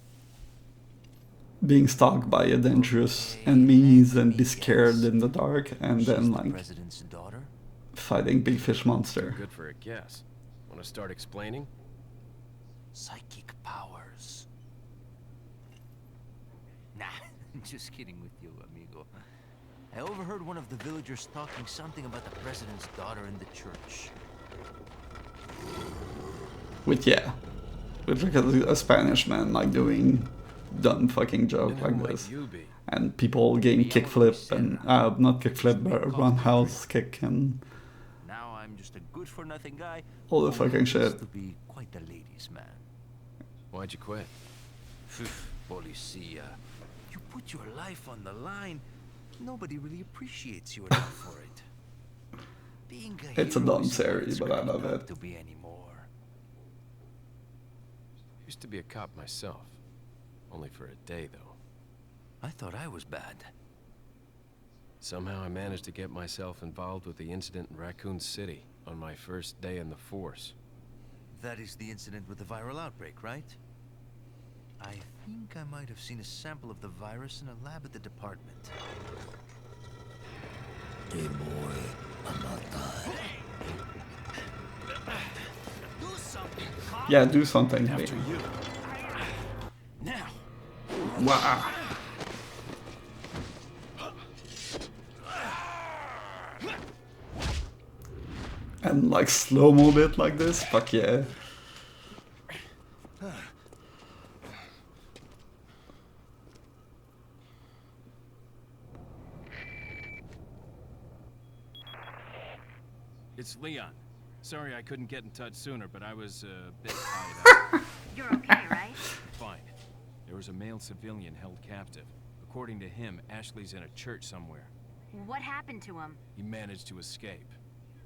Being stalked by a dangerous enemies and be scared in the dark, and She's then, the like, president's daughter? fighting big fish monster. Good for a guess. Want to start explaining? Psychic powers. Nah, just kidding with you, amigo. I overheard one of the villagers talking something about the president's daughter in the church. With like a Spanish man, like, doing dumb fucking joke And who like might this, you be? and people getting kickflip and not kickflip but roundhouse kick and Now I'm just a good-for-nothing guy. all the who fucking happens shit. to be quite a ladies' man. Why'd you quit? Policia, you put your life on the line. Nobody really appreciates you enough for it. Being a It's a hero dumb isn't what series, it's but I cracked love up it. to be anymore. Used to be a cop myself. Only for a day, though. I thought I was bad. Somehow I managed to get myself involved with the incident in Raccoon City on my first day in the force. That is the incident with the viral outbreak, right? I think I might have seen a sample of the virus in a lab at the department. Hey boy, I'm not dying. Do something, Yeah, do something. After you. now! Wow. And, like, slow-mo bit like this? Fuck yeah. It's Leon. Sorry I couldn't get in touch sooner, but I was a bit tied up. You're okay, right? Fine. There was a male civilian held captive. According to him, Ashley's in a church somewhere. What happened to him? He managed to escape.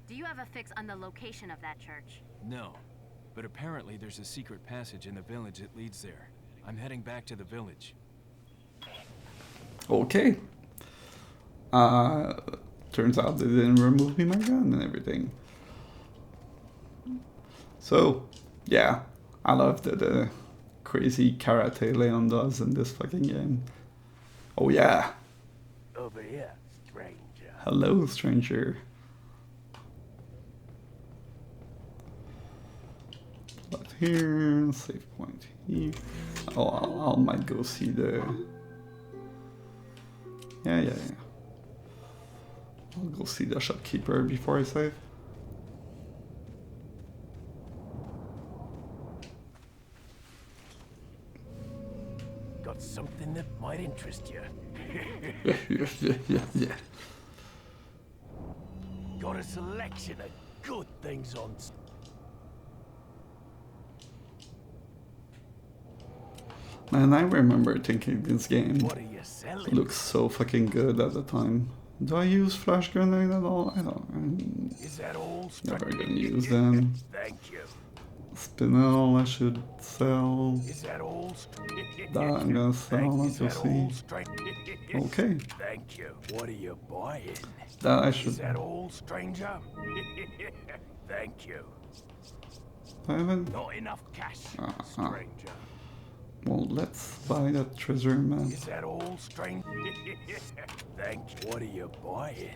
Do you have a fix on the location of that church? No. But apparently there's a secret passage in the village that leads there. I'm heading back to the village. Okay. Turns out they didn't remove me my gun and everything. So, yeah. I love the crazy karate Leon does in this fucking game. Oh yeah. Over here, stranger. Hello, stranger. But here, save point here. Oh, I might go see the... Yeah. I'll go see the shopkeeper before I save. Got something that might interest you. Yeah. Got a selection of good things on. And I remember thinking this game What are you selling? looks so fucking good at the time. Do I use flash grenade at all? I don't. I'm Is that all? never gonna use them. Thank you. Spinel I should sell. Is that all? That I'm gonna sell, let's just see. Okay, Thank you. What are you buying? that I Is should. that all, stranger? Thank you. I haven't. Not enough cash, stranger. Well, let's buy that treasure map. Is that all, stranger? Thank you. What are you buying?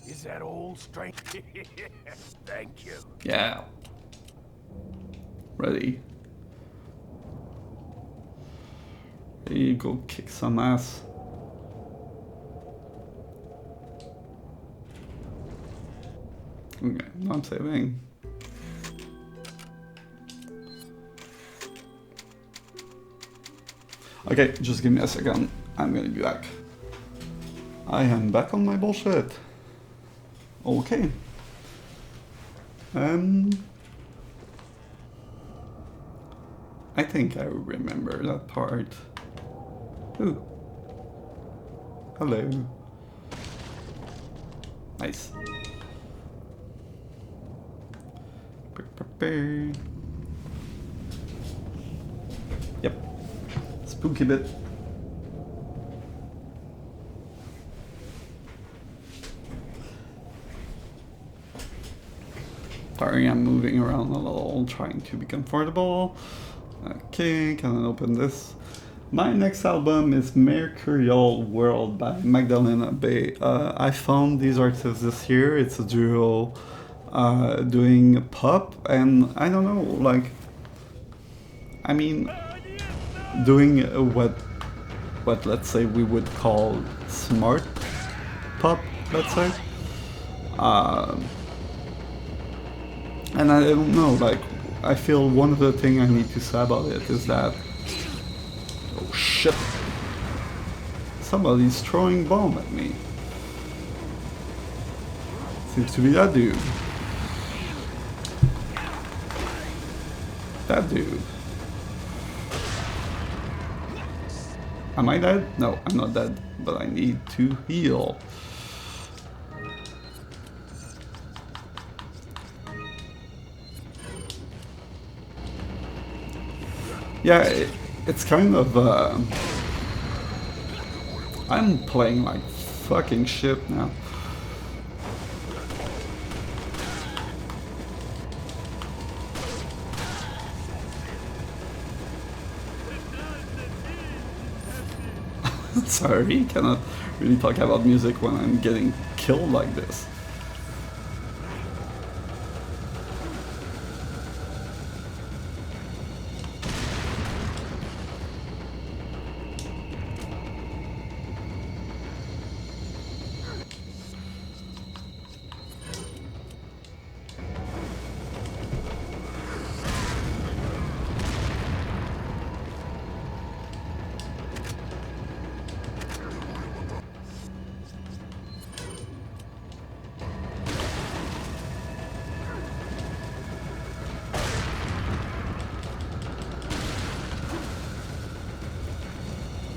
Is that all, stranger? Thank you. Yeah. Ready. Ready to go kick some ass. Okay, no, I'm saving. Okay, just give me a second. I'm gonna be back. I am back on my bullshit. Okay. I think I remember that part. Ooh. Hello. Nice. Yep. Spooky bit. Sorry, I'm moving around a little, trying to be comfortable. Okay, can I open this? My next album is Mercurial World by Magdalena Bay. I found these artists this year. It's a duo doing pop, and I don't know, like, I mean, doing what let's say we would call smart pop, let's say. And I don't know, like, I feel one of the things I need to say about it is that, oh shit, somebody's throwing bomb at me. Seems to be that dude. That dude. Am I dead? No, I'm not dead, but I need to heal. Yeah, it's kind of, I'm playing like fucking shit now. Sorry, cannot really talk about music when I'm getting killed like this.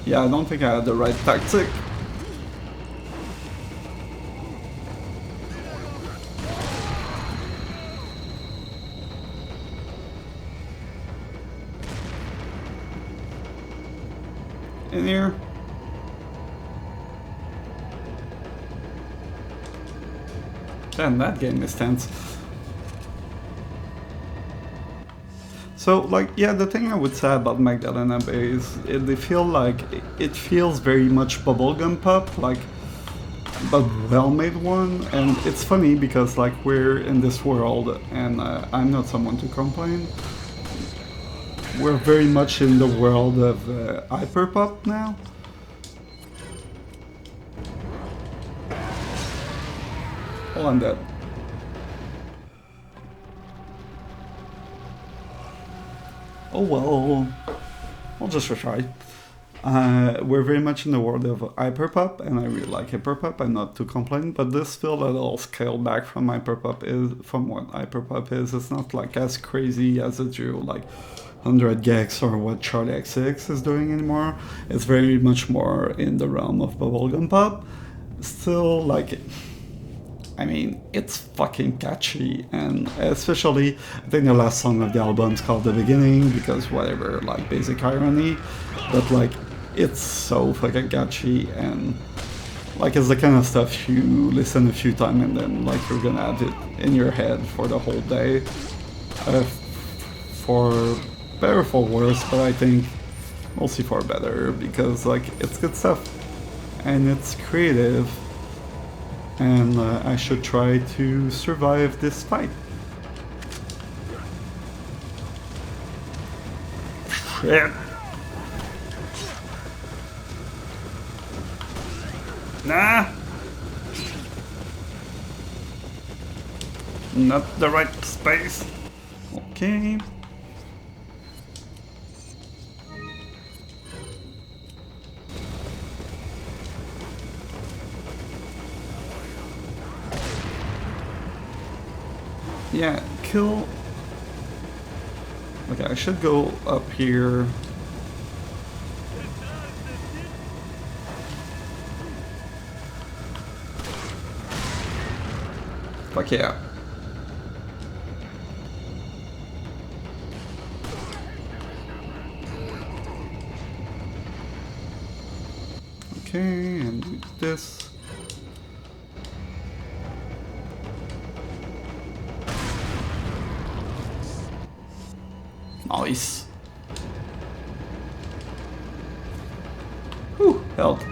Yeah, I don't think I had the right tactic. In here. Damn, that game is tense. So, like, yeah, the thing I would say about Magdalena Bay is they feel like it feels very much bubblegum pop, like, but well-made one. And it's funny because, like, we're in this world, and I'm not someone to complain. We're very much in the world of hyperpop now. Oh, I'm dead. Oh well, I'll just retry. We're very much in the world of hyperpop, and I really like hyperpop. I'm not too complaining, but this still a little scaled back from hyperpop is from what hyperpop is. It's not like as crazy as it drew like 100 gigs or what Charlie XX is doing anymore. It's very much more in the realm of bubblegum pop. Still, like, I mean, it's fucking catchy, and especially, I think the last song of the album is called The Beginning, because whatever, like, basic irony, but, like, it's so fucking catchy, and, like, it's the kind of stuff you listen a few times, and then, like, you're gonna have it in your head for the whole day, for better or for worse, but I think mostly for better, because, like, it's good stuff, and it's creative, and I should try to survive this fight. Shit. Nah. Not the right space. Okay. Yeah, kill... Okay, I should go up here. Fuck yeah. Okay, and do this. Nice. Whew, health.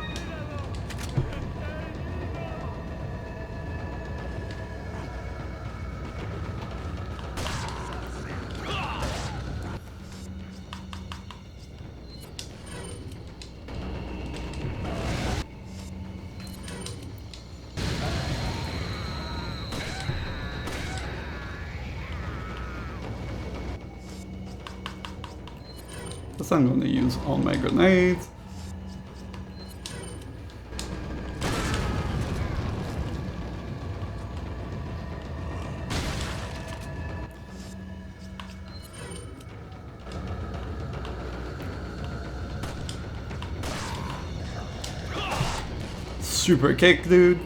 I'm going to use all my grenades. Super kick, dude.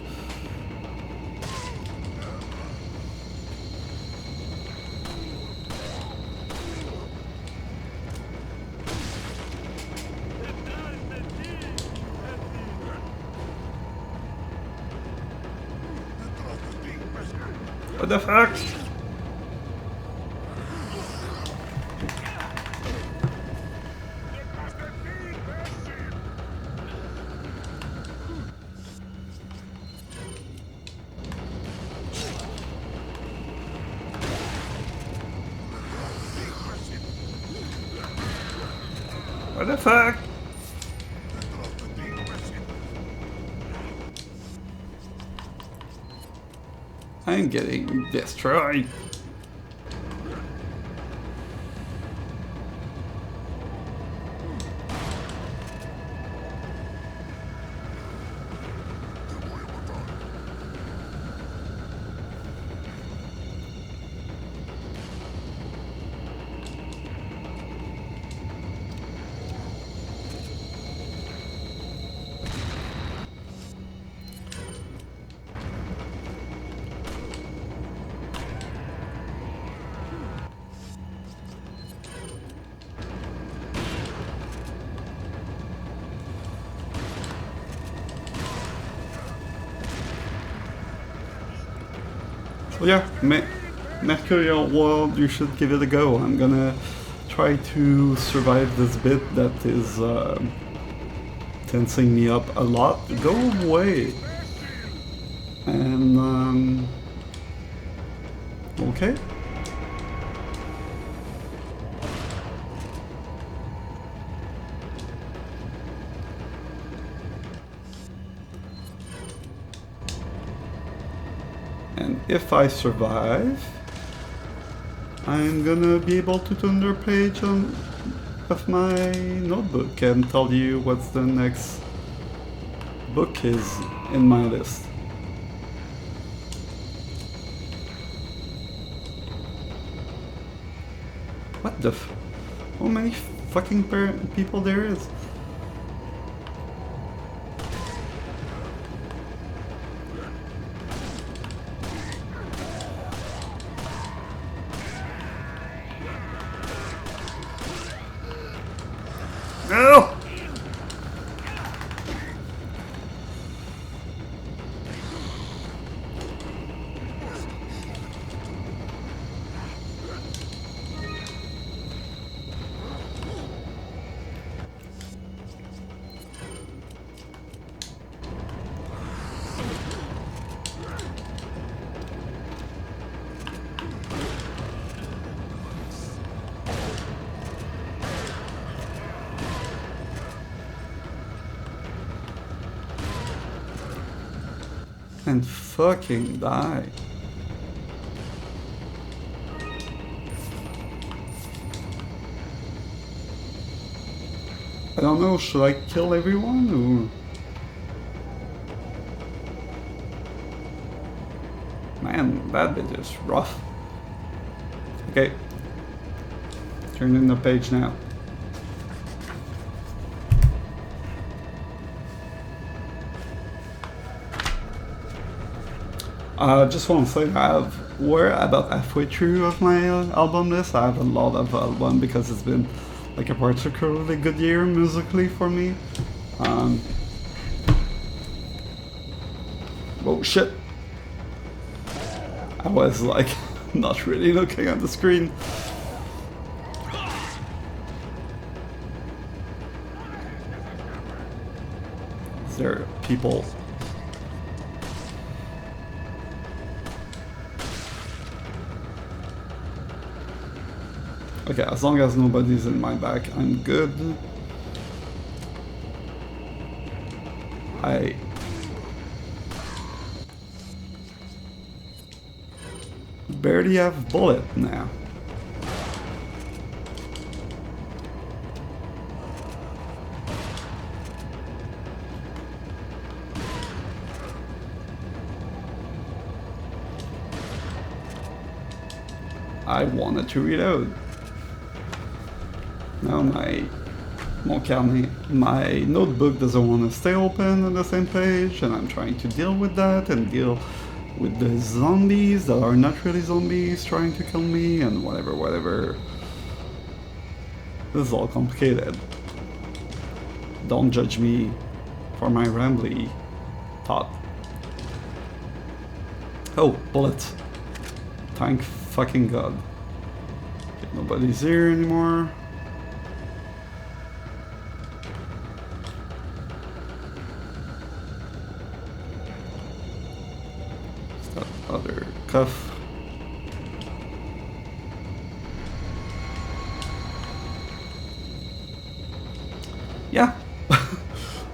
What the fuck? What the fuck? I'm getting destroyed. So yeah, Mercurial world, you should give it a go. I'm gonna try to survive this bit that is tensing me up a lot. Go away. And okay. And if I survive, I'm gonna be able to turn their page on of my notebook and tell you what's the next book is in my list. What the f... How many fucking people there is? No! And fucking die. I don't know, should I kill everyone or... Man, that bit is rough. Okay. Turning the page now. I just want to say we're about halfway through of my album list. I have a lot of album because it's been like a particularly good year musically for me. Oh shit! I was like not really looking at the screen. Is there people? Okay, as long as nobody's in my back, I'm good. I barely have bullet now. I wanted to reload. Now my notebook doesn't want to stay open on the same page, and I'm trying to deal with that and deal with the zombies that are not really zombies trying to kill me and whatever. This is all complicated. Don't judge me for my rambly thought. Oh, bullets. Thank fucking God. Okay, nobody's here anymore. Other cuff. Yeah.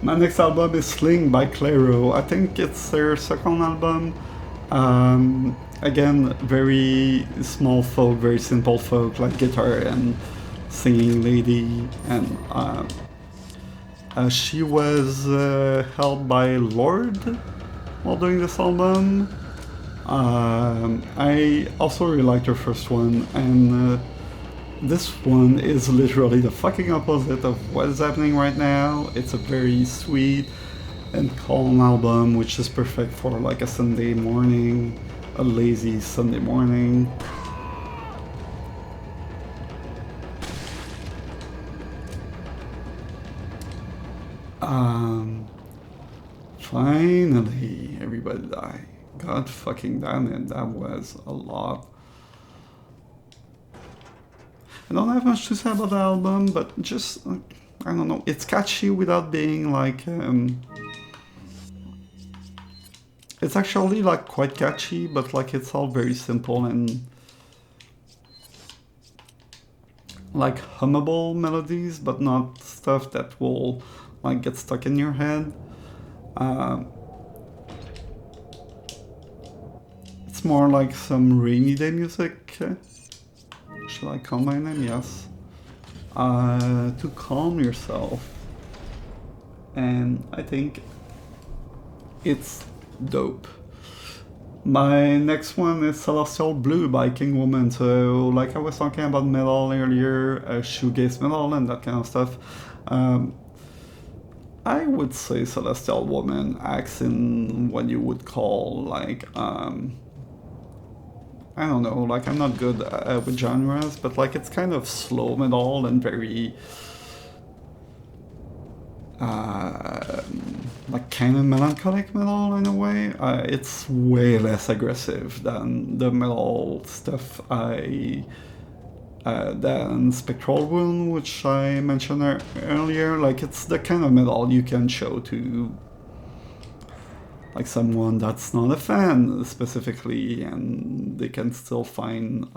My next album is Sling by Clairo. I think it's their second album. Again, very small folk, very simple folk, like guitar and singing lady. And she was held by Lord while doing this album. I also really liked her first one, and this one is literally the fucking opposite of what is happening right now. It's a very sweet and calm album, which is perfect for like a Sunday morning, a lazy Sunday morning. Finally, everybody died. God fucking damn it, that was a lot. I don't have much to say about the album, but just, I don't know, it's catchy without being like, it's actually like quite catchy, but like it's all very simple and like hummable melodies, but not stuff that will like get stuck in your head. It's more like some rainy day music. Should I combine them? Yes. to calm yourself. And I think it's dope. My next one is Celestial Blue by King Woman. So, like I was talking about metal earlier, shoegaze metal and that kind of stuff. I would say Celestial Woman acts in what you would call like, I don't know, like I'm not good with genres, but like it's kind of slow metal and very like kind of melancholic metal in a way. It's way less aggressive than the metal stuff than Spectral Wound, which I mentioned earlier. Like it's the kind of metal you can show to like someone that's not a fan specifically, and they can still find.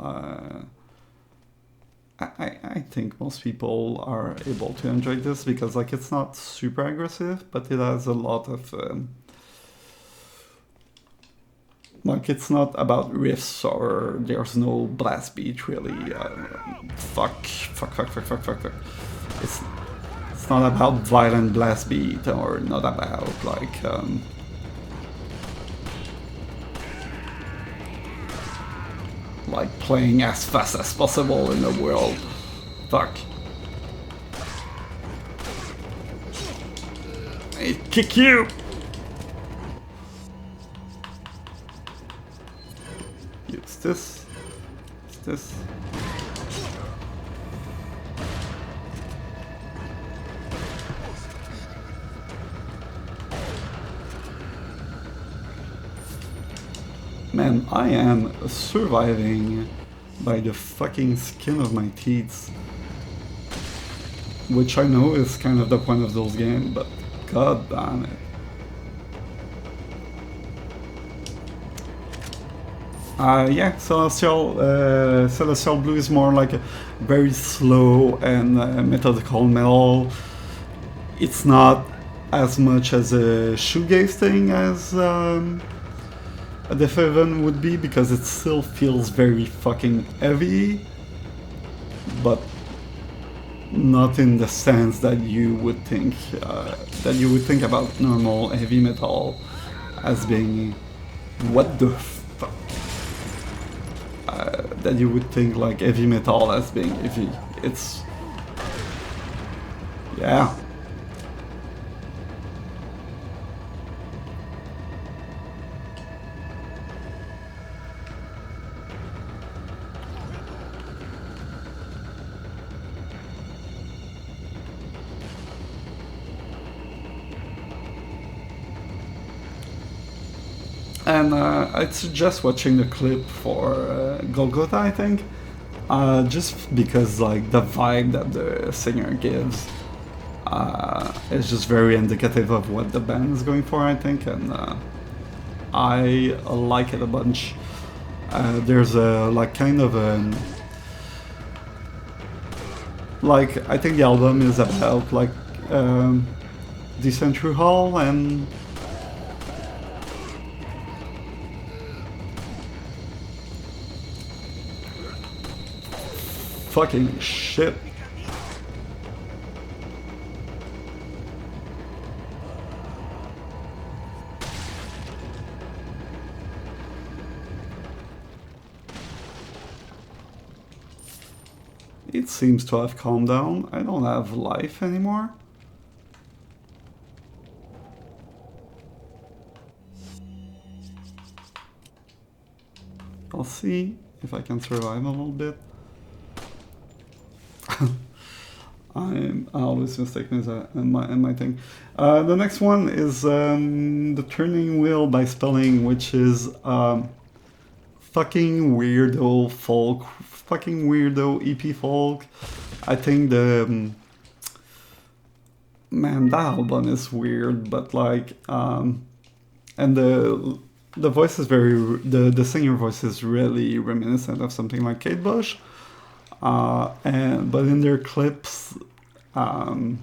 I think most people are able to enjoy this because like it's not super aggressive, but it has a lot of like it's not about riffs or there's no blast beat really. Fuck. It's not about violent blast beat or not about like playing as fast as possible in the world. Fuck. I kick you! Use this. Use this. Man, I am surviving by the fucking skin of my teeth. Which I know is kind of the point of those games, but god damn it. Yeah, Celestial Blue is more like a very slow and methodical metal. It's not as much as a shoegaze thing as a Deafheaven would be, because it still feels very fucking heavy, but not in the sense that you would think about normal heavy metal as being what the fuck, that you would think like heavy metal as being heavy. It's yeah. And I'd suggest watching the clip for Golgotha, I think, just because like the vibe that the singer gives is just very indicative of what the band is going for, I think, and I like it a bunch. There's a like kind of a like I think the album is about like descent through hell and fucking shit. It seems to have calmed down. I don't have life anymore. I'll see if I can survive a little bit. I always mistake this in my thing. The next one is The Turning Wheel by Spelling, which is fucking weirdo folk, fucking weirdo EP folk. I think the man, that album is weird, but like and the voice is very the singer voice is really reminiscent of something like Kate Bush. But in their clips, I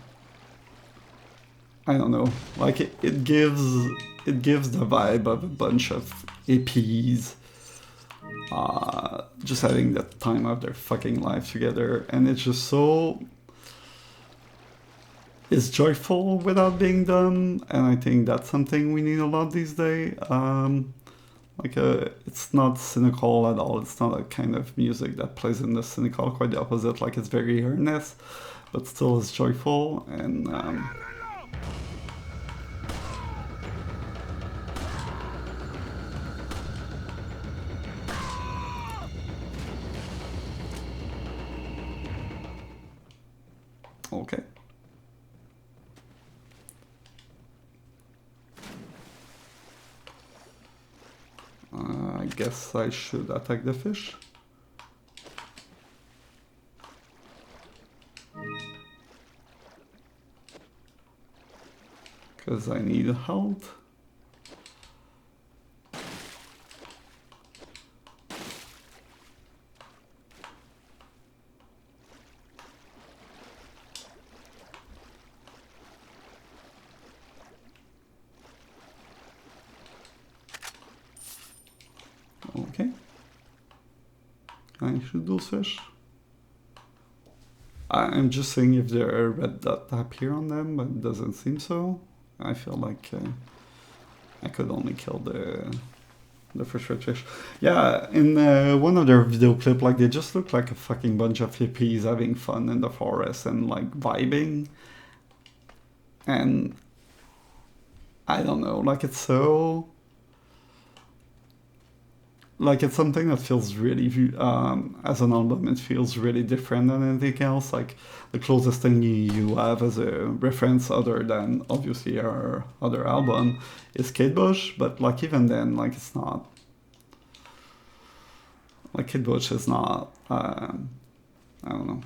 don't know, like it gives the vibe of a bunch of APs just having the time of their fucking life together, and it's just so is joyful without being dumb, and I think that's something we need a lot these days. It's not cynical at all. It's not a kind of music that plays in the cynical. Quite the opposite. Like it's very earnest, but still is joyful. And okay. I guess I should attack the fish. Because I need health. Okay. I should do fish. I'm just saying if there are red dot appear on them, but it doesn't seem so. I feel like I could only kill the first red fish. Yeah, in one of their video clip, like they just look like a fucking bunch of hippies having fun in the forest and like vibing. And I don't know, like it's so... Like it's something that feels really, as an album, it feels really different than anything else. Like the closest thing you have as a reference, other than obviously our other album, is Kate Bush. But like even then, like it's not. Like Kate Bush is not. I don't know.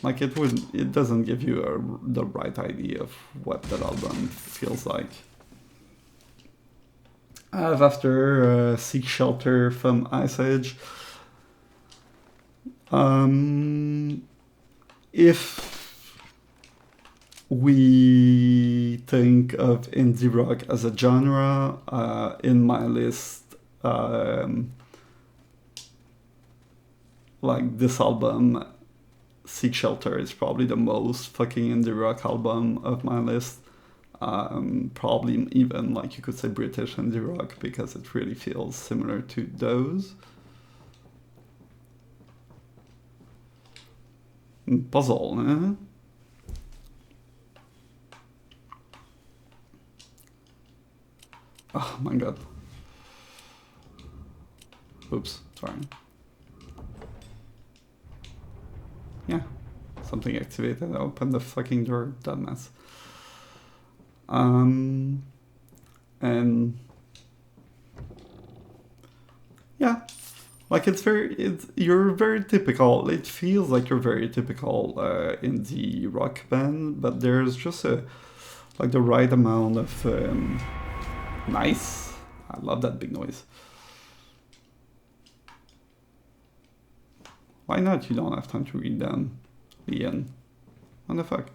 Like it doesn't give you the right idea of what that album feels like. I have after Seek Shelter from Iceage. If we think of indie rock as a genre, in my list, like this album, Seek Shelter, is probably the most fucking indie rock album of my list. Probably even, like you could say, British indie rock, because it really feels similar to those. Puzzle, eh? Oh my god. Oops, sorry. Yeah, something activated. I opened the fucking door, dumbass. And yeah, like you're very typical. It feels like you're very typical indie rock band, but there's just like the right amount of nice. I love that big noise. Why not? You don't have time to read them, Ian. What the fuck?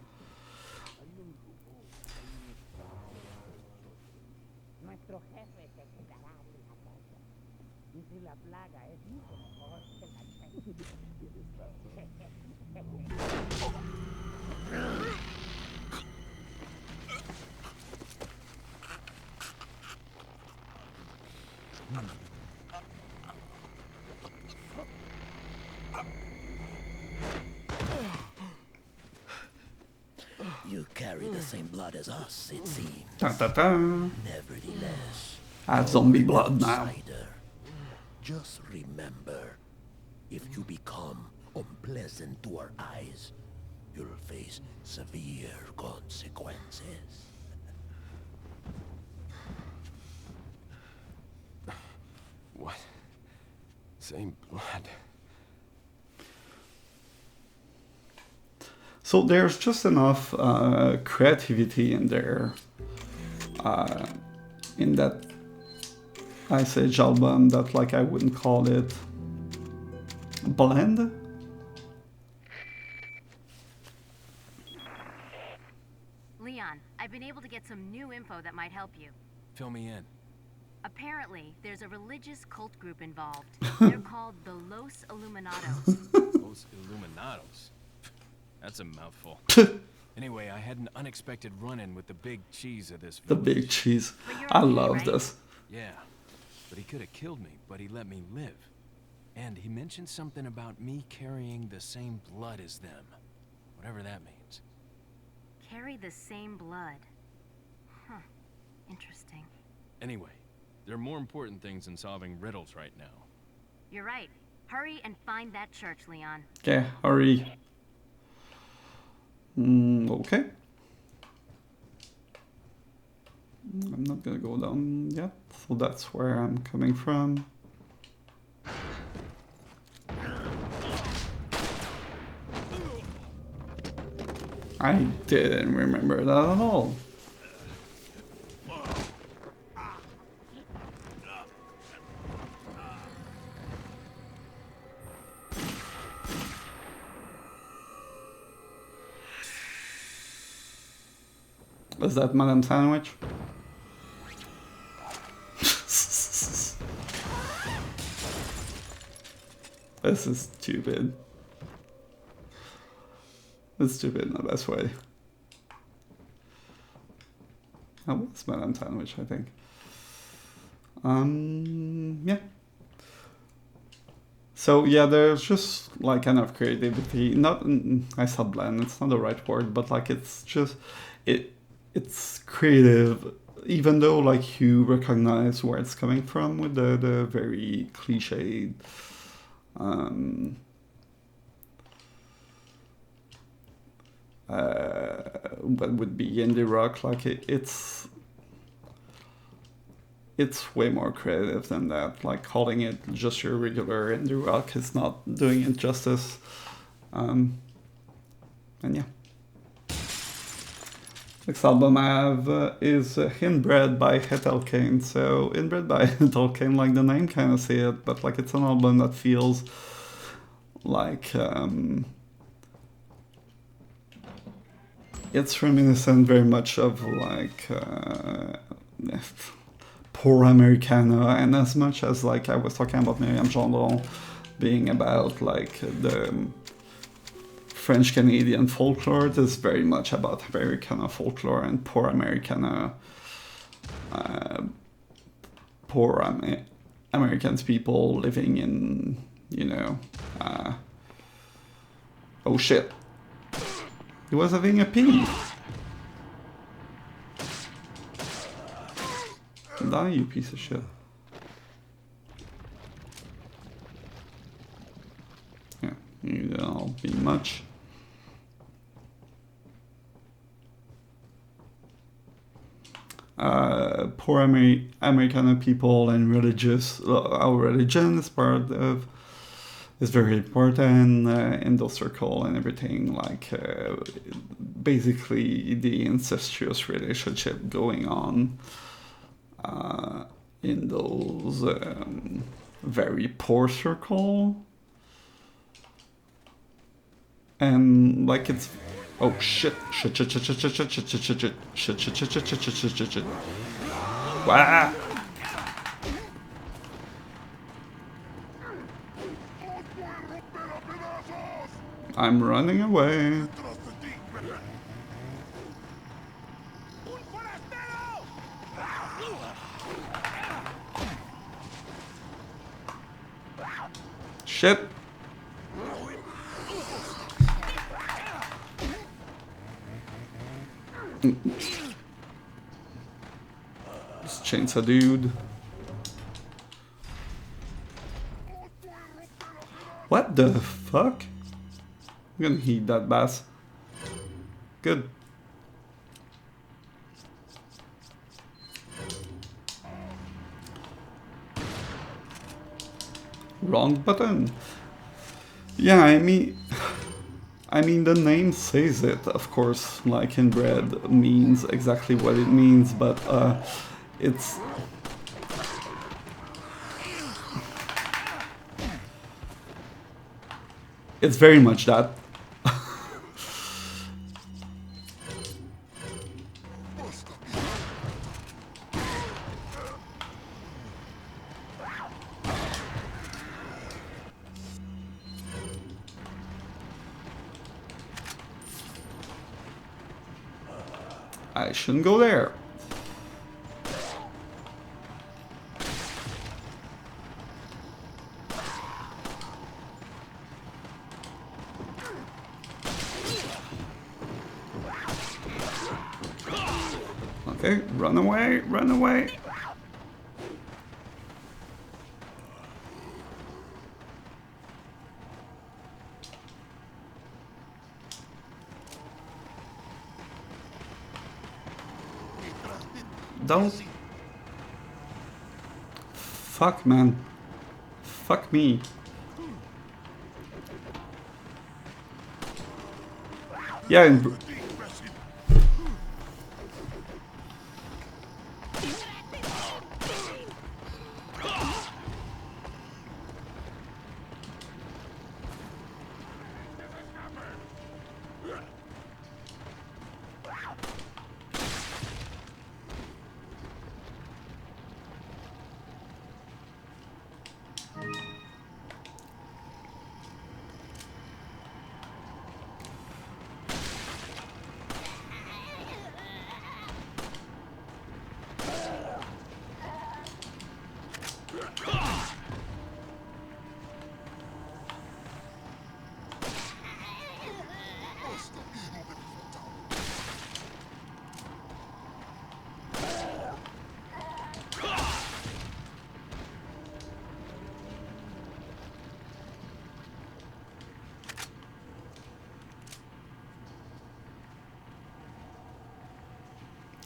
You carry the same blood as us, it seems. Nevertheless, I have zombie blood now. Outsider. Just remember, if you become unpleasant to our eyes, you'll face severe consequences. What? Same blood. So there's just enough creativity in there, in that Iceage album, that like I wouldn't call it bland. Leon, I've been able to get some new info that might help you. Fill me in. Apparently, there's a religious cult group involved. They're called the Los Illuminados. Los Illuminados. That's a mouthful. Anyway, I had an unexpected run-in with the big cheese of this The village. big cheese. But you're I okay, love right? this. Yeah, but he could have killed me, but he let me live. And he mentioned something about me carrying the same blood as them. Whatever that means. Carry the same blood. Huh. Interesting. Anyway, there are more important things than solving riddles right now. You're right. Hurry and find that church, Leon. Okay, hurry. Okay. I'm not gonna go down yet, so that's where I'm coming from. I didn't remember that at all. Is that Madam Sandwich? This is stupid. It's stupid in the best way. That was Madame Sandwich, I think. Yeah. So yeah, there's just like enough creativity. Not, I said blend. It's not the right word, but like it's just it's creative, even though like you recognize where it's coming from with the very cliched. What would be indie rock, like it's way more creative than that. Like calling it just your regular indie rock is not doing it justice. And yeah. Next album I have is Inbred by Ethel Cain. So Inbred by Ethel Cain, like the name kind of say it, but like it's an album that feels like it's reminiscent very much of like poor Americana, and as much as like I was talking about Myriam Gendron being about like the French Canadian folklore, it is very much about Americana folklore and poor Americana, Americans people living in, you know, oh shit. He was having a pee. Die, you piece of shit. Yeah, you don't be much. Poor Americana people and religious, our religion is part of, is very important in those circle and everything, like basically the incestuous relationship going on in those very poor circle, and like it's oh shit. Wow. I'm running away. Shit. This chainsaw dude. What the fuck? I'm gonna heat that bass. Good. Wrong button. Yeah, I mean the name says it, of course, like Inbred means exactly what it means, but it's very much that. I shouldn't go there. Okay, run away, run away. Don't. Fuck, man. Fuck me. Yeah, and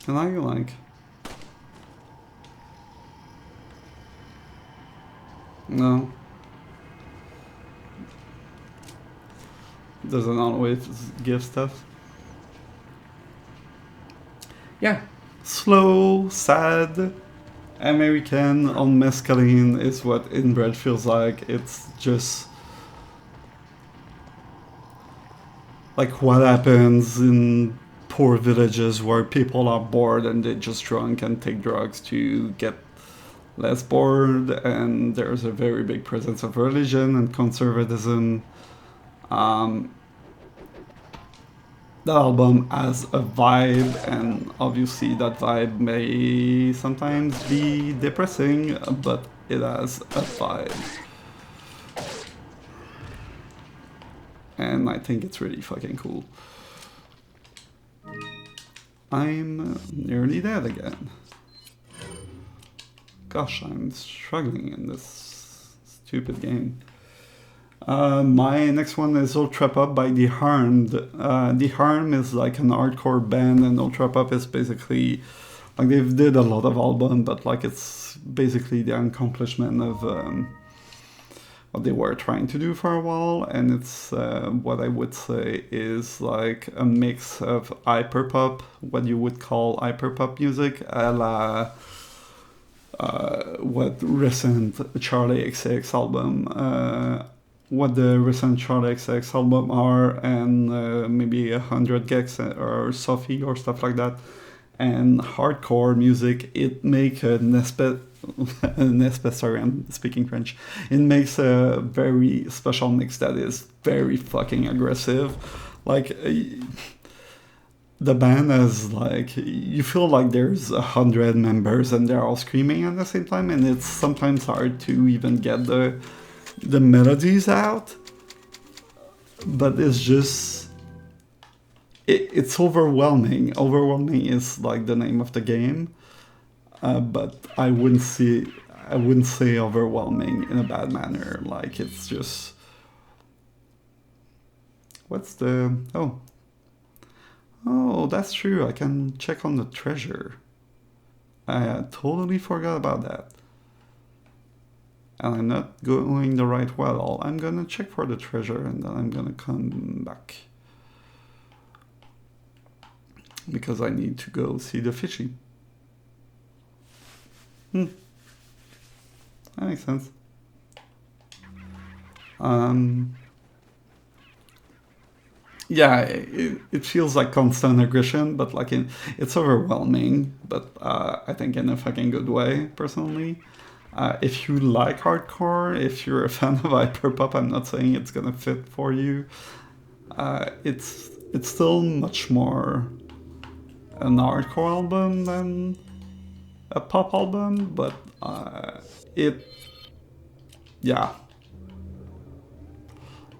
can I like? No. Doesn't always give stuff. Yeah. Slow, sad, American on mescaline is what Inbred feels like. It's just like what happens in poor villages where people are bored and they just drunk and take drugs to get less bored, and there's a very big presence of religion and conservatism. The album has a vibe, and obviously that vibe may sometimes be depressing, but it has a vibe. And I think it's really fucking cool. I'm nearly dead again. Gosh, I'm struggling in this stupid game. My next one is ULTRAPOP by DÉLIRE. DÉLIRE is like an hardcore band, and ULTRAPOP is basically like they've did a lot of albums, but like it's basically the accomplishment of what they were trying to do for a while, and it's what I would say is like a mix of hyperpop, what you would call hyperpop music, a la what recent Charlie XX album, what the recent Charlie XX album are, and maybe 100 Gex or Sophie or stuff like that, and hardcore music. It make sorry, I'm speaking French. It makes a very special mix that is very fucking aggressive. Like the band has like, you feel like there's 100 members and they're all screaming at the same time, and it's sometimes hard to even get the melodies out. But it's just it's overwhelming. Overwhelming is like the name of the game. But I wouldn't say overwhelming in a bad manner. Like it's just, what's the oh, that's true. I can check on the treasure. I totally forgot about that. And I'm not going the right way at all. I'm gonna check for the treasure and then I'm gonna come back. Because I need to go see the fishy. That makes sense. Yeah, it feels like constant aggression, but like it's overwhelming, but I think in a fucking good way, personally. If you like hardcore, if you're a fan of hyperpop, I'm not saying it's gonna fit for you. It's still much more an hardcore album than a pop album, but yeah,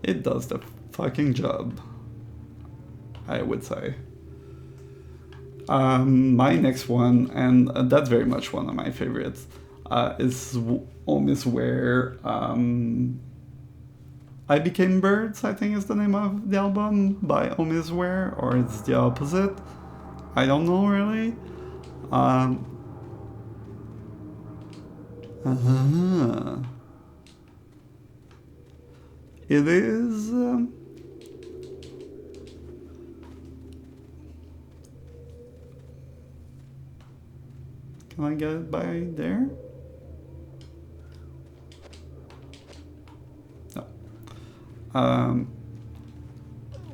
it does the fucking job, I would say. My next one, and that's very much one of my favorites, is almost where I Became Birds, I think is the name of the album, by Omisware, or it's the opposite. I don't know really. It is... can I get it by there? No.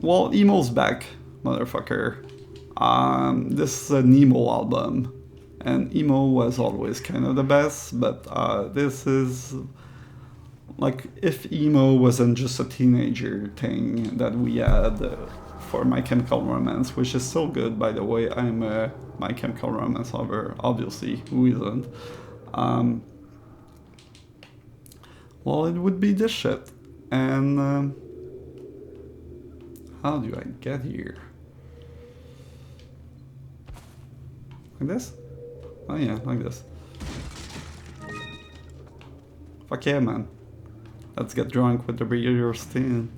Well, Emo's back, motherfucker. This is an emo album, and emo was always kind of the best, but this is like if emo wasn't just a teenager thing that we had for My Chemical Romance, which is still good, by the way. I'm a My Chemical Romance lover, obviously, who isn't? Well, it would be this shit. And how do I get here? Like this? Oh yeah, like this. Fuck yeah, man. Let's get drunk with the beer steam.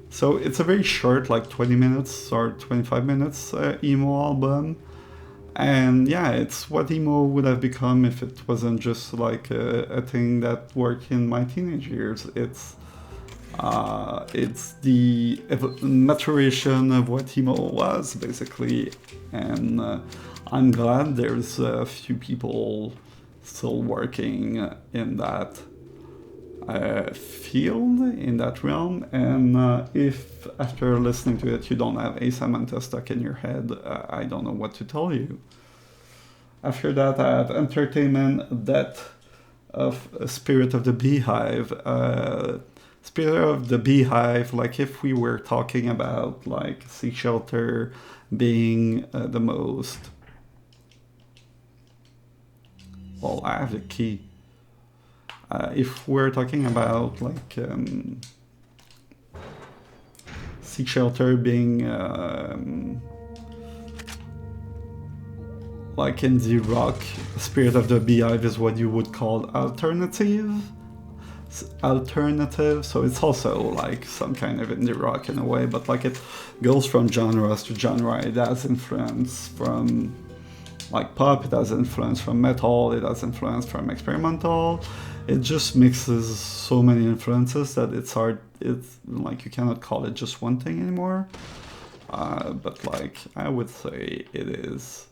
So it's a very short, like 20 minutes or 25 minutes emo album. And yeah, it's what emo would have become if it wasn't just like a thing that worked in my teenage years. It's the maturation of what emo was, basically. And I'm glad there's a few people still working in that field, in that realm. And if after listening to it you don't have A Samantha stuck in your head, I don't know what to tell you. After that I had Entertainment, Death of Spirit of the BEEHIVE. Spirit of the BEEHIVE, like if we were talking about like Sea Shelter being the most... Well, I have the key. If we're talking about like Sea Shelter being like indie rock, Spirit of the BEEHIVE is what you would call alternative, so it's also like some kind of indie rock in a way, but like it goes from genres to genre. It has influence from like pop, it has influence from metal, it has influence from experimental. It just mixes so many influences that it's hard, it's like you cannot call it just one thing anymore. But like I would say it is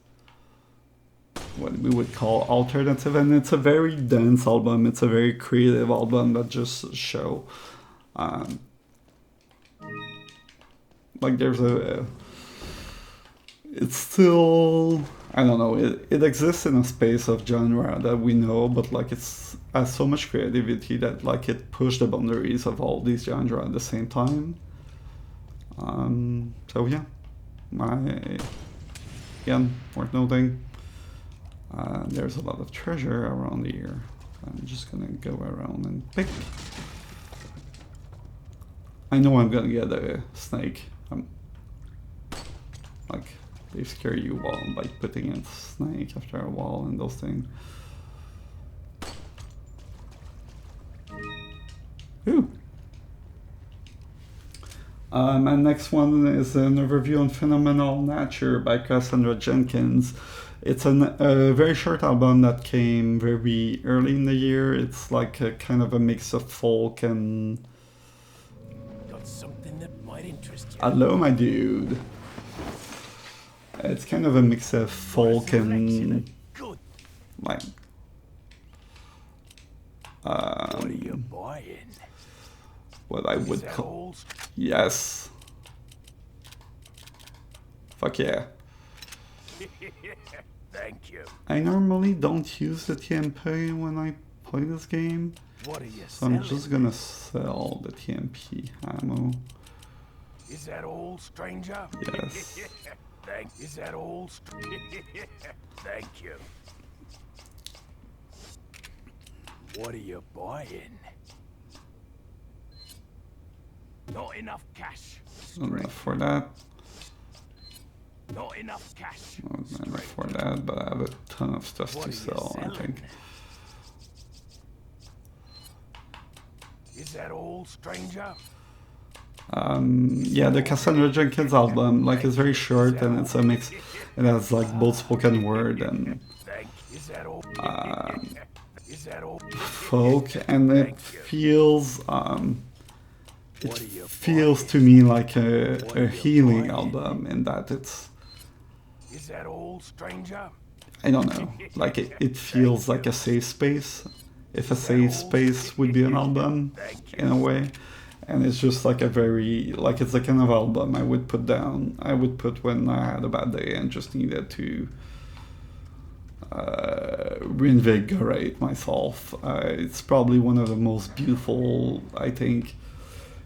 what we would call alternative, and it's a very dense album, it's a very creative album that just show like there's it's still, I don't know, it exists in a space of genre that we know, but like it's has so much creativity that like it pushed the boundaries of all these genres at the same time. So yeah, again, worth noting. There's a lot of treasure around here. I'm just gonna go around and pick. I know I'm gonna get a snake. Like, they scare you by putting in snake after a while and those things. Ooh. My next one is an overview on Phenomenal Nature by Cassandra Jenkins. It's a very short album that came very early in the year. It's like a kind of a mix of folk and... Got something that might interest you. Hello, my dude. It's kind of a mix of folk and... like... what are you buying? What I would call... Yes. Fuck yeah. Thank you. I normally don't use the TMP when I play this game. What are you So I'm just gonna sell the TMP ammo. Is that all, stranger? Yes. Is that all? Thank you. What are you buying? Not enough cash. Enough for that. Not enough cash. Not enough for that, but I have a ton of stuff to sell, I think. Is that all, stranger? Yeah, the Cassandra Jenkins album, like, is very short and it's a mix. It has like both spoken word and folk, and it feels to me like a healing album in that it's. Is that all, stranger? I don't know, like it feels like a safe space. If a safe space would be an album in a way. And it's just like a very, like it's the kind of album I would put down, I would put when I had a bad day and just needed to reinvigorate myself. It's probably one of the most beautiful, I think,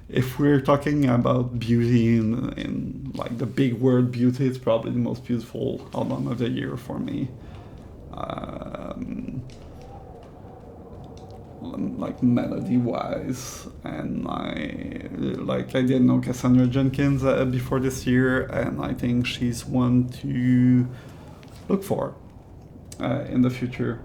if we're talking about beauty in like the big word beauty, it's probably the most beautiful album of the year for me. Like melody wise, and I didn't know Cassandra Jenkins before this year, and I think she's one to look for in the future.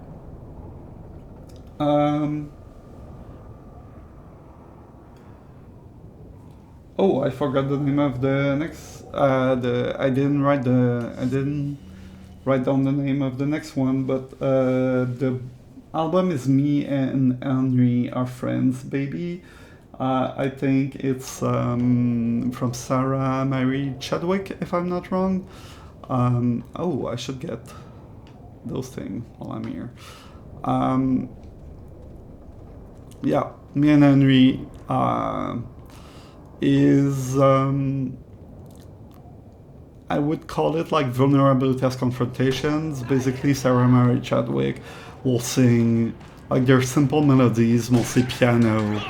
Oh, I forgot the name of the next. I didn't write down the name of the next one, but the album is Me and Ennui Are Friends, Baby. I think it's from Sarah Mary Chadwick, if I'm not wrong. Oh, I should get those things while I'm here. Yeah, Me and Ennui is... I would call it like vulnerability as confrontations. Basically, Sarah Mary Chadwick will sing, like, they're simple melodies, mostly piano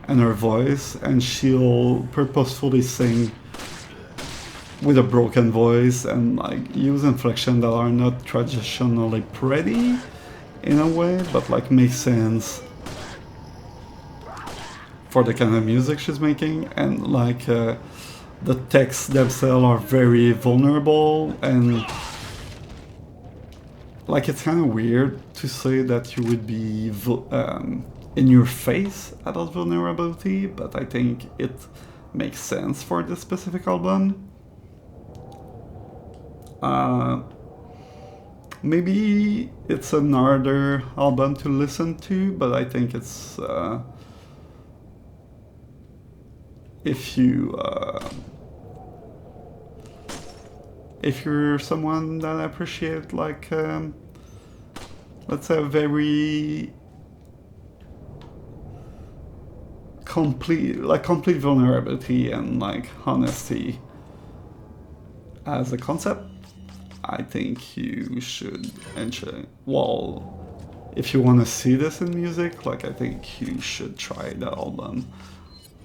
and her voice, and she'll purposefully sing with a broken voice and like use inflection that are not traditionally pretty in a way, but like make sense for the kind of music she's making. And like the texts themselves are very vulnerable, and like it's kind of weird to say that you would be in your face about vulnerability, but I think it makes sense for this specific album. Maybe it's an harder album to listen to, but I think it's if you're someone that appreciate like let's say a very complete vulnerability and like honesty as a concept, I think you should enjoy. Well, if you want to see this in music, like I think you should try the album.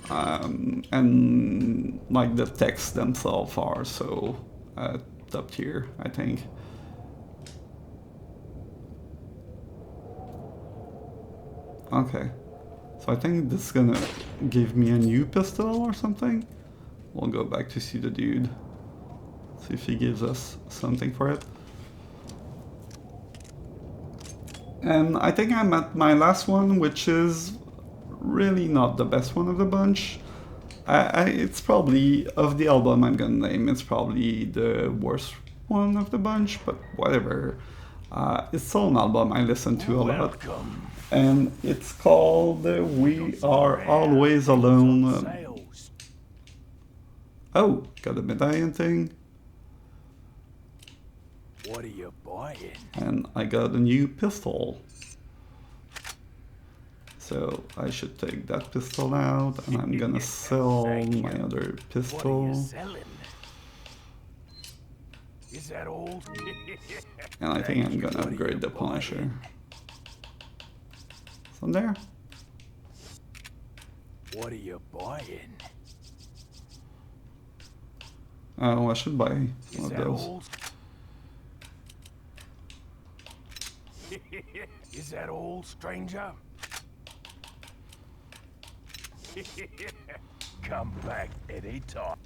And like the texts themselves are so top tier, I think. Okay, so I think this is gonna give me a new pistol or something. We'll go back to see the dude, see if he gives us something for it. And I think I'm at my last one, which is really not the best one of the bunch. It's probably, of the album I'm gonna name, it's probably the worst one of the bunch, but whatever. It's still an album I listen to a lot. And it's called We Are Always Alone. Oh, got a medallion thing. What are you buying? And I got a new pistol. So I should take that pistol out, and I'm gonna sell my other pistol. Is that all? And I think I'm gonna upgrade the Punisher. So there. What are you buying? Oh, I should buy one of those. Is that all, stranger? Come back any time.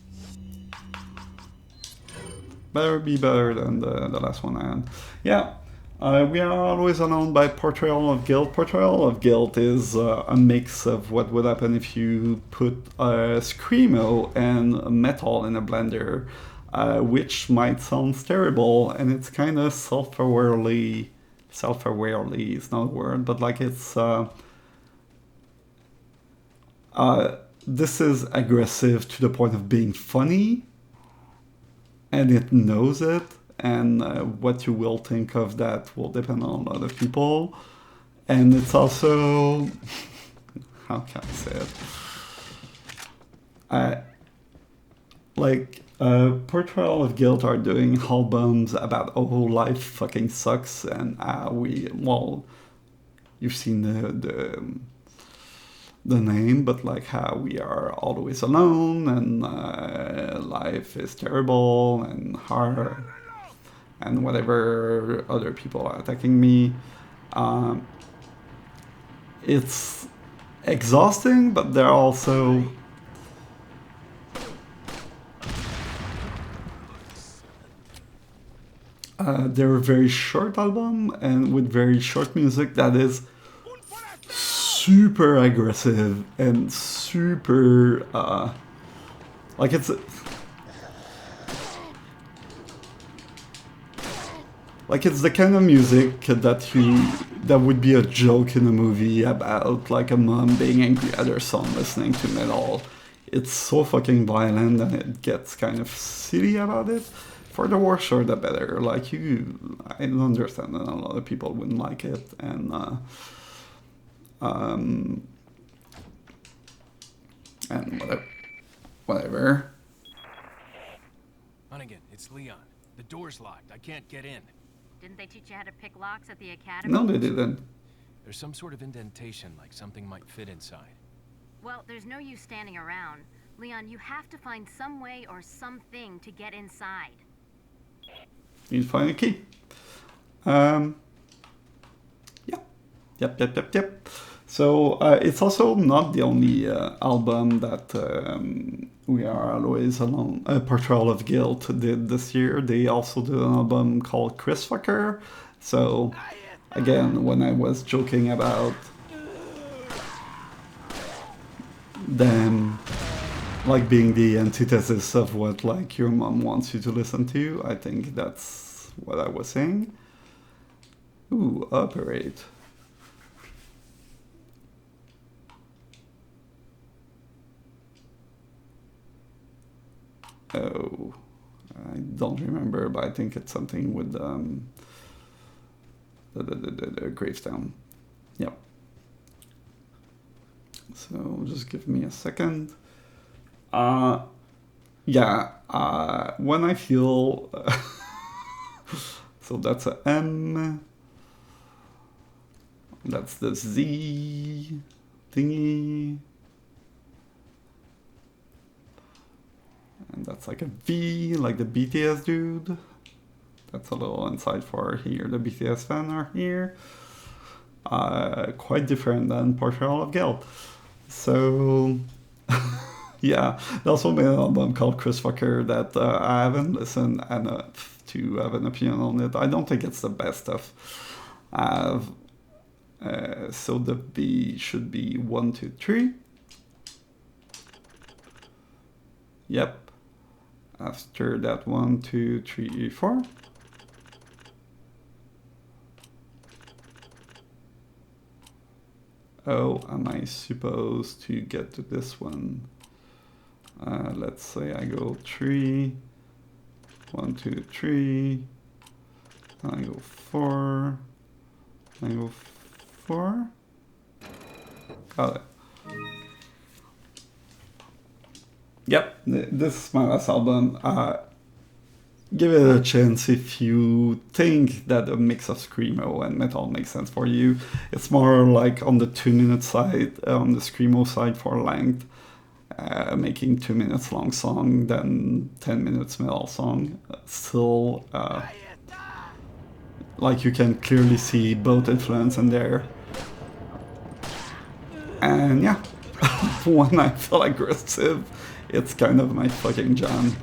Better be better than the last one I had. Yeah, we are always alone by Portrayal of Guilt. Portrayal of Guilt is a mix of what would happen if you put Screamo and metal in a blender, which might sound terrible, and it's kind of self-awarely is not a word, but like it's this is aggressive to the point of being funny, and it knows it, and what you will think of that will depend on other people. And it's also, how can I say it? Portrayal of Guilt are doing albums about oh life fucking sucks, and you've seen the name, but like how we are always alone, and life is terrible and hard, and whatever other people are attacking me. It's exhausting, but they're also they're a very short album, and with very short music that is super aggressive and super like it's the kind of music that would be a joke in a movie about like a mom being angry at her son listening to metal. It's so fucking violent, and it gets kind of silly about it. For the worse or the better. Like I don't understand that a lot of people wouldn't like it, and whatever. Hunnigan, it's Leon. The door's locked. I can't get in. Didn't they teach you how to pick locks at the academy? No, they didn't. There's some sort of indentation, like something might fit inside. Well, there's no use standing around. Leon, you have to find some way or something to get inside. Need to find a key. Yep. So it's also not the only album that We Are Always Alone, Portrayal of Guilt did this year. They also did an album called Chris Fucker. So again, when I was joking about them like being the antithesis of what like your mom wants you to listen to, I think that's what I was saying. Ooh, Operate. Oh, I don't remember, but I think it's something with the Gravestone. Yep. So just give me a second. When I feel so that's a M, that's the Z thingy, and that's like a V, like the BTS dude. That's a little inside for here, the BTS fan are here. Quite different than Portrayal of Guilt. So yeah, they also made an album called Chris Fucker that I haven't listened enough to have an opinion on it. I don't think it's the best stuff. So the B should be 1, 2, 3. Yep. After that, 1, 2, 3, 4. Oh, am I supposed to get to this one? Let's say I go 3, 1, 2, 3, I go 4, I go 4. Got it. Yep, this is my last album. Give it a chance if you think that a mix of Screamo and metal makes sense for you. It's more like on the 2-minute side, on the Screamo side for length. making 2 minutes long song, then 10 minutes metal song. Still, like you can clearly see both influence in there. And yeah, when I feel aggressive, it's kind of my fucking jam.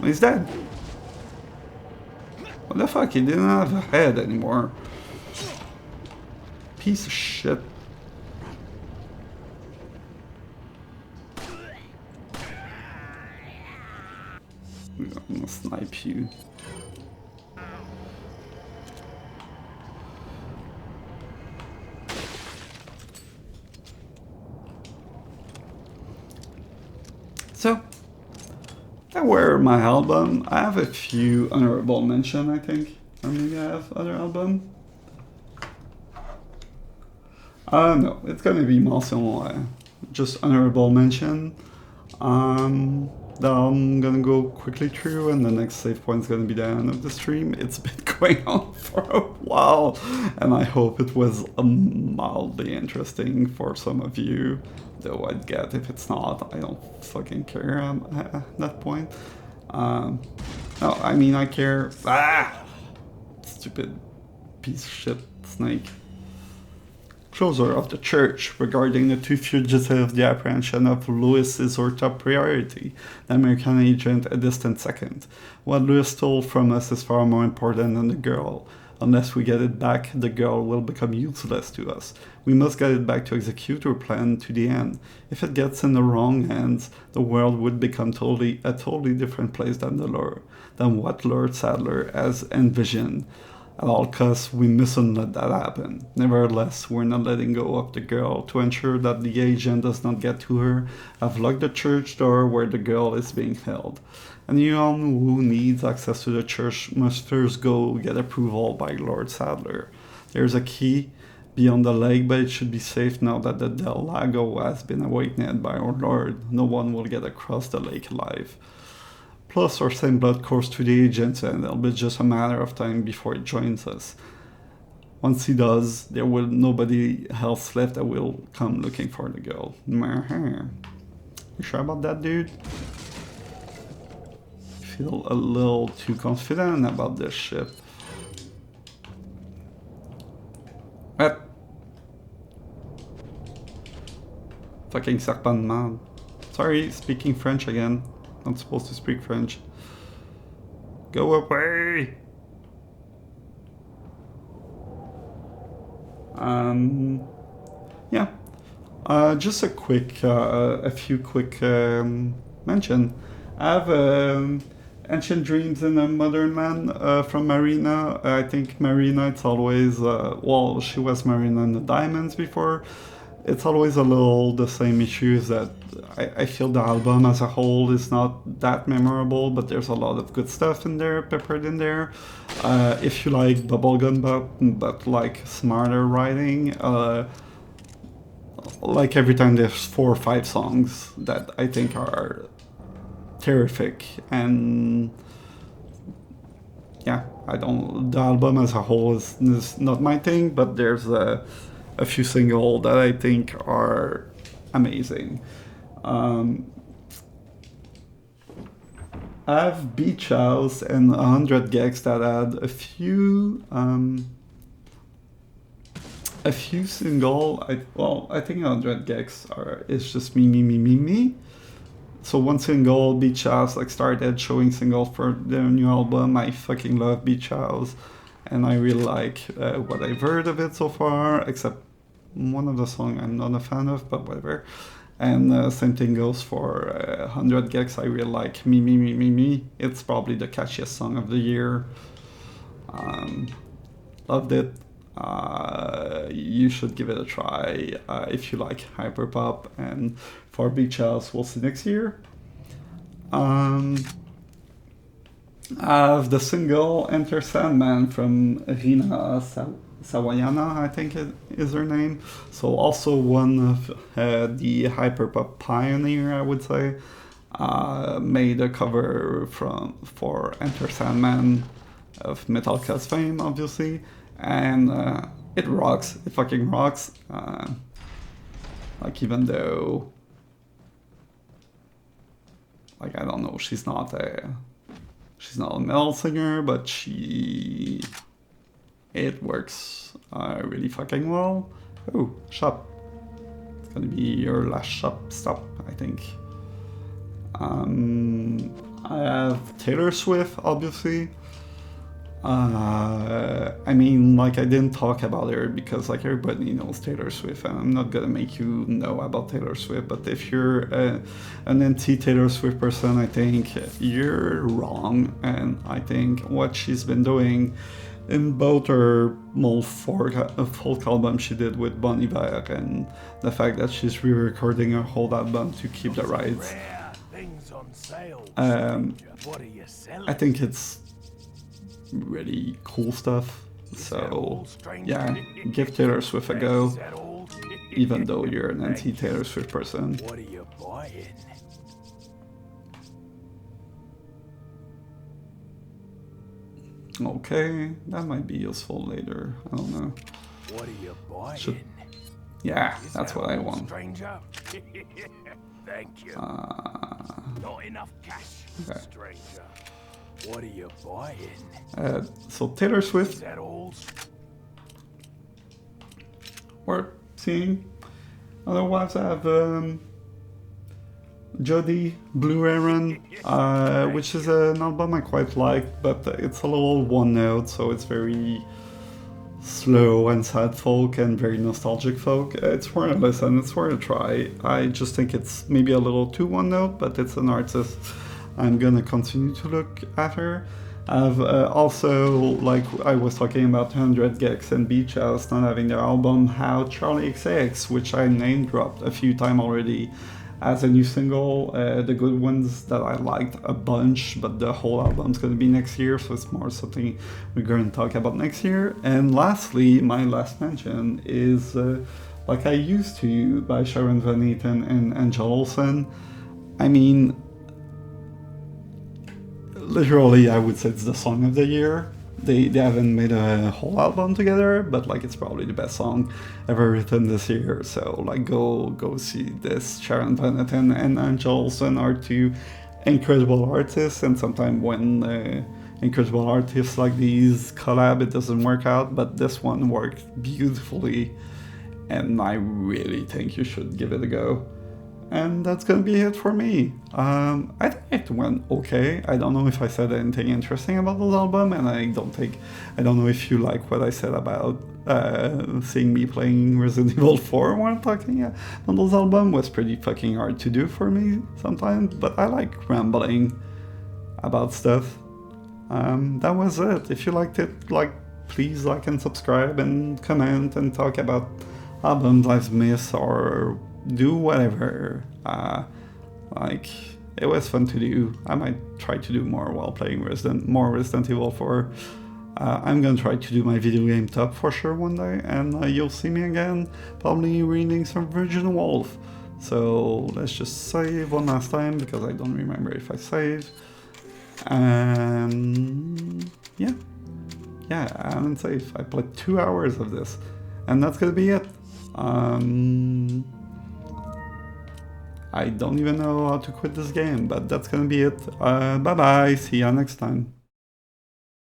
He's dead. What the fuck? He didn't have a head anymore. Piece of shit. I'm gonna snipe you. So, that were my album. I have a few honorable mention, I think. Or maybe I have other album. No, it's gonna be mostly just honorable mention. That I'm gonna go quickly through, and the next save point is gonna be the end of the stream. It's been going on for a while, and I hope it was mildly interesting for some of you. Though I'd get if it's not, I don't fucking care at that point. No, I mean I care. Stupid piece of shit snake. Closer of the church regarding the two fugitives, the apprehension of Louis is our top priority, the American agent a distant second. What Louis stole from us is far more important than the girl. Unless we get it back, the girl will become useless to us. We must get it back to execute our plan to the end. If it gets in the wrong hands, the world would become a totally different place than what Lord Sadler has envisioned. At all costs, we mustn't let that happen. Nevertheless, we're not letting go of the girl. To ensure that the agent does not get to her, I've locked the church door where the girl is being held. Anyone who needs access to the church must first go get approval by Lord Sadler. There's a key beyond the lake, but it should be safe now that the Del Lago has been awakened by our Lord. No one will get across the lake alive. Plus, our same blood course to the agent, and it'll be just a matter of time before he joins us. Once he does, there will nobody else left that will come looking for the girl. You sure about that, dude? I feel a little too confident about this ship. What? Fucking serpent man. Sorry, speaking French again. Not supposed to speak French. Go away! Yeah. Just a few quick mention. I have Ancient Dreams in a Modern Land from Marina. I think Marina, it's always, well, she was Marina in the Diamonds before. It's always a little the same issues that I feel the album as a whole is not that memorable, but there's a lot of good stuff in there, peppered in there. If you like bubblegum but like smarter writing, like every time there's 4 or 5 songs that I think are terrific, and yeah, the album as a whole is not my thing, but there's a few singles that I think are amazing. I have Beach House and 100 Gex that had a few singles. I think 100 Gex is just me. So one single, Beach House, like started showing singles for their new album. I fucking love Beach House, and I really like what I've heard of it so far, except one of the songs I'm not a fan of, but whatever. And same thing goes for 100 Gex. I really like Me. It's probably the catchiest song of the year. Loved it. You should give it a try if you like hyperpop. And for Beach House, we'll see next year. I have the single Enter Sandman from Rina Sawayana, I think it is her name. So also one of the hyperpop pioneer, I would say. made a cover for Enter Sandman of Metallica's fame, obviously, and it rocks. It fucking rocks. Like, even though, like, I don't know, she's not a metal singer, but it works really fucking well. Oh, shop. It's gonna be your last shop stop, I think. I have Taylor Swift, obviously. I mean, like, I didn't talk about her because, like, everybody knows Taylor Swift, and I'm not gonna make you know about Taylor Swift, but if you're an anti-Taylor Swift person, I think you're wrong, and I think what she's been doing in both her folk album she did with Bon Iver, and the fact that she's re-recording her whole album to keep the rights, I think it's really cool stuff. So yeah, give Taylor Swift a go, even though you're an anti-Taylor Swift person. What are you buying? Okay, that might be useful later. I don't know. What are you buying? Yeah, that's what I want. Stranger? Thank you. Not enough cash, Okay. stranger. What are you buying? So Taylor Swift, Is that all? worth seeing. Otherwise, I have Jody Blue Aaron, which is an album I quite like, but it's a little one note, so it's very slow and sad folk and very nostalgic folk. It's worth a listen, it's worth a try. I just think it's maybe a little too one note, but it's an artist I'm gonna continue to look at her. I've also, like I was talking about 100 Gex and Beach House not having their album, How Charlie XX, which I name dropped a few times already, as a new single. The good ones that I liked a bunch, but the whole album's gonna be next year, so it's more something we're gonna talk about next year. And lastly, my last mention is Like I Used to by Sharon Van Etten and Angel Olsen. I mean, literally, I would say it's the song of the year. They haven't made a whole album together, but like it's probably the best song ever written this year. So like go see this. Sharon Van Etten and Angel Olsen are two incredible artists, and sometimes when incredible artists like these collab, it doesn't work out, but this one worked beautifully, and I really think you should give it a go. And that's gonna be it for me. I think it went okay. I don't know if I said anything interesting about this album, and I don't know if you like what I said about seeing me playing Resident Evil 4 while talking on this album. Was pretty fucking hard to do for me sometimes, but I like rambling about stuff. That was it. If you liked it, please like and subscribe and comment and talk about albums I've missed or do whatever. It was fun to do. I might try to do more while playing more Resident Evil 4. I'm gonna try to do my video game top for sure one day, and you'll see me again, probably reading some Virgin Wolf. So let's just save one last time, because I don't remember if I saved. And yeah, I haven't saved. I played 2 hours of this, and that's gonna be it. I don't even know how to quit this game, but that's gonna be it. Bye bye, see ya next time.